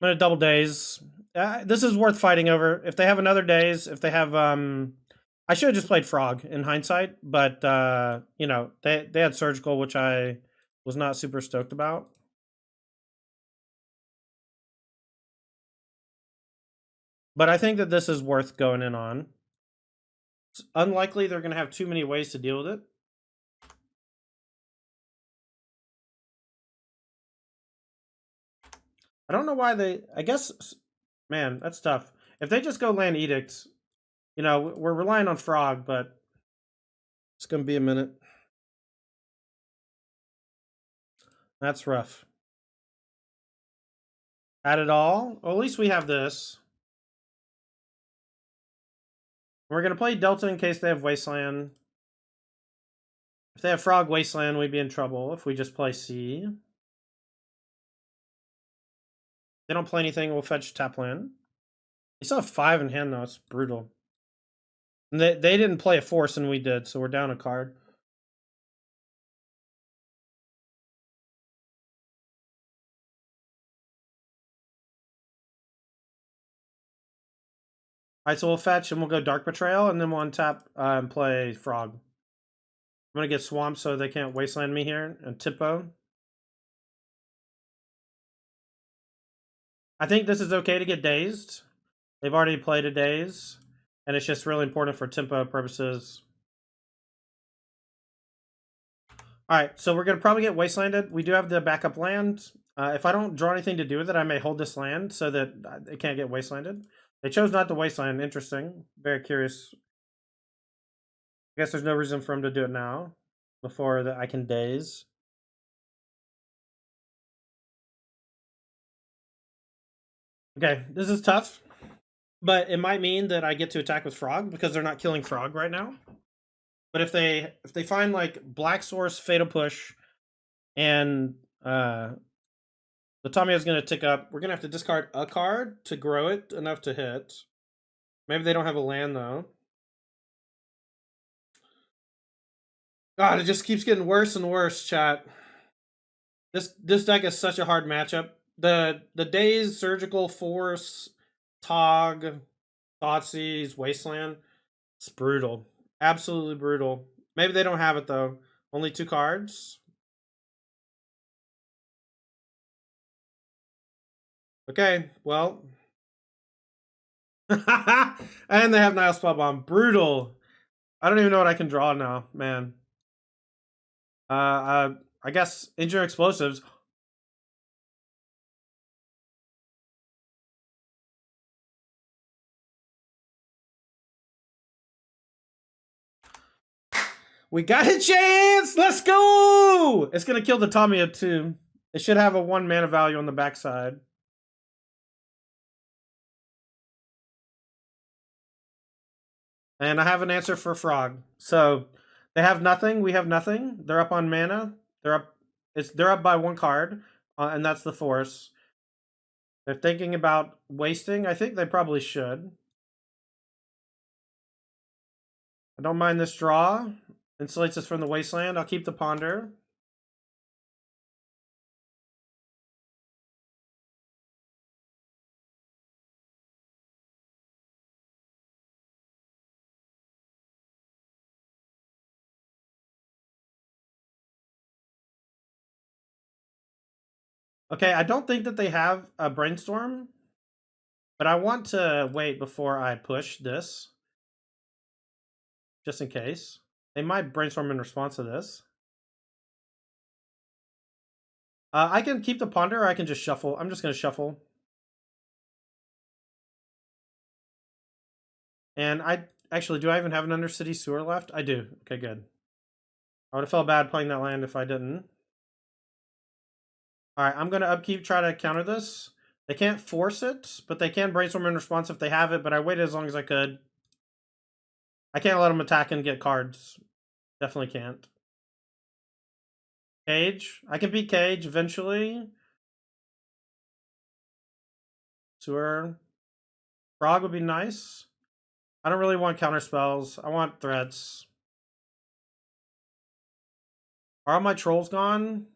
[SPEAKER 1] I'm gonna double daze. This is worth fighting over. If they have another daze, if they have I should have just played Frog in hindsight, but you know, they had surgical, which I was not super stoked about. But I think that this is worth going in on. It's unlikely they're gonna have too many ways to deal with it. I don't know why they, I guess, man, that's tough. If they just go land Edict, you know, we're relying on Frog, but it's gonna be a minute. That's rough. Add it all? Well, at least we have this. We're gonna play Delta in case they have Wasteland. If they have Frog Wasteland, we'd be in trouble if we just play C. If they don't play anything, we'll fetch tap land. They still have 5 in hand though, it's brutal. And they didn't play a force and we did, so we're down a card. Alright, so we'll fetch and we'll go Dark Betrayal and then we'll untap and play Frog. I'm gonna get swamped so they can't wasteland me here and Tippo. I think this is okay to get dazed. They've already played a daze, and it's just really important for tempo purposes. Alright, so we're gonna probably get wastelanded. We do have the backup land. If I don't draw anything to do with it, I may hold this land so that it can't get wastelanded. They chose not to wasteland. Interesting. Very curious. I guess there's no reason for him to do it now before I can daze. Okay, this is tough, but it might mean that I get to attack with Frog because they're not killing Frog right now. But if they find like Black Source, Fatal Push, and the Tommy is going to tick up, we're going to have to discard a card to grow it enough to hit. Maybe they don't have a land though. God, it just keeps getting worse and worse, chat. This deck is such a hard matchup The Days, Surgical Force, Tog, Thoughtseize, Wasteland. It's brutal. Absolutely brutal. Maybe they don't have it though. Only 2 cards. Okay, well. And they have Nile Spell Bomb. Brutal. I don't even know what I can draw now, man. I guess Injure Explosives. We got a chance! Let's go! It's gonna kill the Tamiya too. It should have a 1 mana value on the backside. And I have an answer for Frog. So they have nothing. We have nothing. They're up on mana. They're up. They're up by 1 card, and that's the Force. They're thinking about wasting. I think they probably should. I don't mind this draw. Insulates us from the Wasteland. I'll keep the Ponder. Okay, I don't think that they have a Brainstorm, but I want to wait before I push this, just in case. They might Brainstorm in response to this. I can keep the Ponder, or I can just shuffle. I'm just going to shuffle. And do I even have an Undercity Sewer left? I do. Okay, good. I would have felt bad playing that land if I didn't. Alright, I'm going to upkeep, try to counter this. They can't force it, but they can Brainstorm in response if they have it, but I waited as long as I could. I can't let them attack and get cards. Definitely can't. Cage. I can beat Cage eventually. Sewer. Frog would be nice. I don't really want counter spells. I want threats. Are all my trolls gone?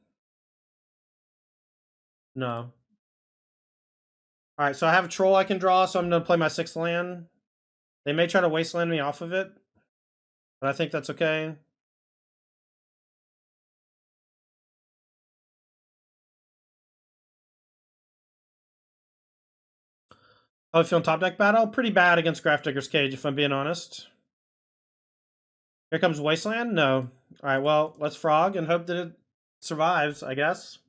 [SPEAKER 1] No. Alright, so I have a troll I can draw, so I'm going to play my 6th land. They may try to wasteland me off of it, but I think that's okay. How I feel in top deck battle? Pretty bad against Grafdigger's Cage, if I'm being honest. Here comes Wasteland? No. Alright, well, let's Frog and hope that it survives, I guess.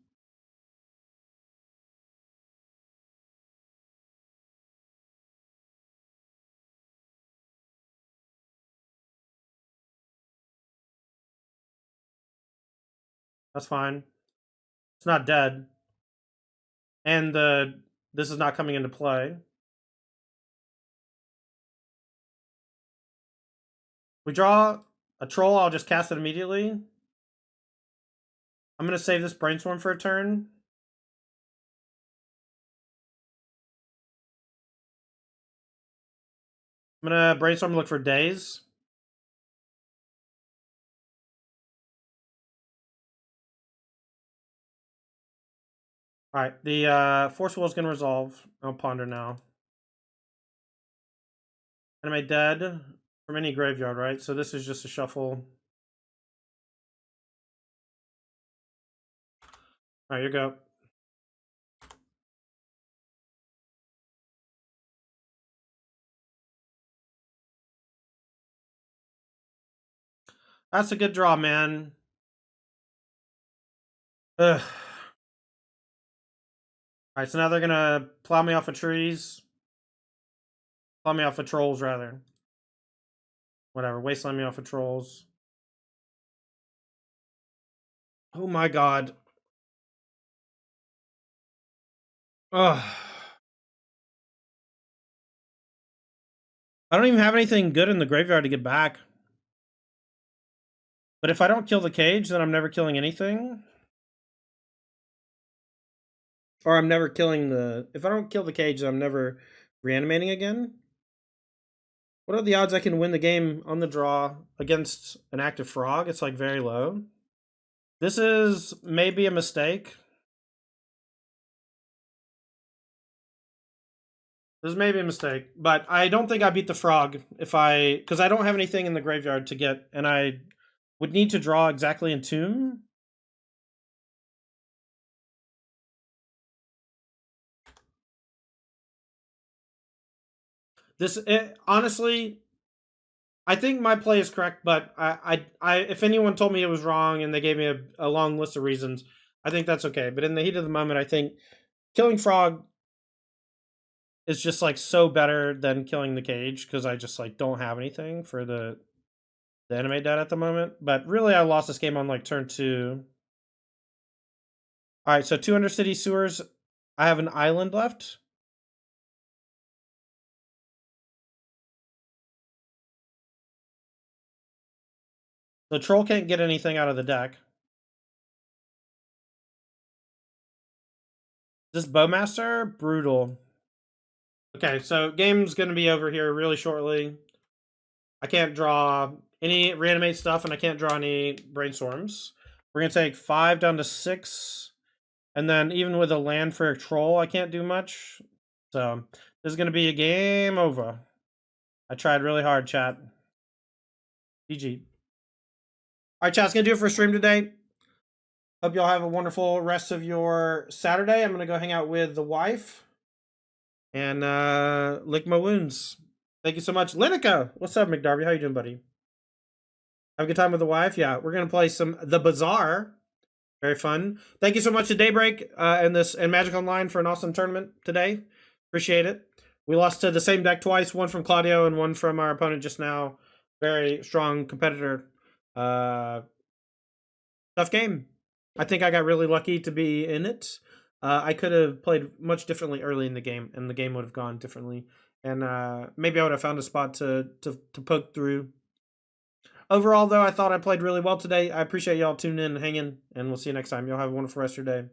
[SPEAKER 1] That's fine. It's not dead. And this is not coming into play. We draw a troll, I'll just cast it immediately. I'm going to save this Brainstorm for a turn. I'm going to Brainstorm and look for Days. Alright, the Force Will is going to resolve. I'll Ponder now. Enemy dead from any graveyard, right? So this is just a shuffle. Alright, you go. That's a good draw, man. Ugh. Alright, so now they're gonna plow me off of trees. Plow me off of trolls, rather. Whatever, wasteland me off of trolls. Oh my god. Ugh. I don't even have anything good in the graveyard to get back. But if I don't kill the cage, then I'm never killing anything. Or I'm never killing the... If I don't kill the cage, then I'm never reanimating again. What are the odds I can win the game on the draw against an active Frog? It's like very low. This is maybe a mistake. This may be a mistake, but I don't think I beat the frog because I don't have anything in the graveyard to get, and I would need to draw exactly in Tomb. Honestly, I think my play is correct, but if anyone told me it was wrong and they gave me a long list of reasons, I think that's okay. But in the heat of the moment, I think killing frog is just like so better than killing the cage because I just like don't have anything for the animate dead at the moment. But really, I lost this game on like turn 2. All right, so 200 city sewers. I have an island left. The troll can't get anything out of the deck. This Bowmaster, brutal. Okay, so game's gonna be over here really shortly. I can't draw any reanimate stuff, and I can't draw any brainstorms. We're gonna take 5 down to 6, and then even with a land for a troll, I can't do much. So this is gonna be a game over. I tried really hard, chat. GG. All right, chat. That's gonna do it for stream today. Hope y'all have a wonderful rest of your Saturday. I'm gonna go hang out with the wife and lick my wounds. Thank you so much, Linica. What's up, McDarby? How you doing, buddy? Have a good time with the wife. Yeah, we're gonna play some The Bazaar. Very fun. Thank you so much to Daybreak and Magic Online for an awesome tournament today. Appreciate it. We lost to the same deck twice, one from Claudio and one from our opponent just now. Very strong competitor. Tough game. I think I got really lucky to be in it. I could have played much differently early in the game, and the game would have gone differently. And maybe I would have found a spot to poke through. Overall, though, I thought I played really well today. I appreciate y'all tuning in and hanging, and we'll see you next time. Y'all have a wonderful rest of your day.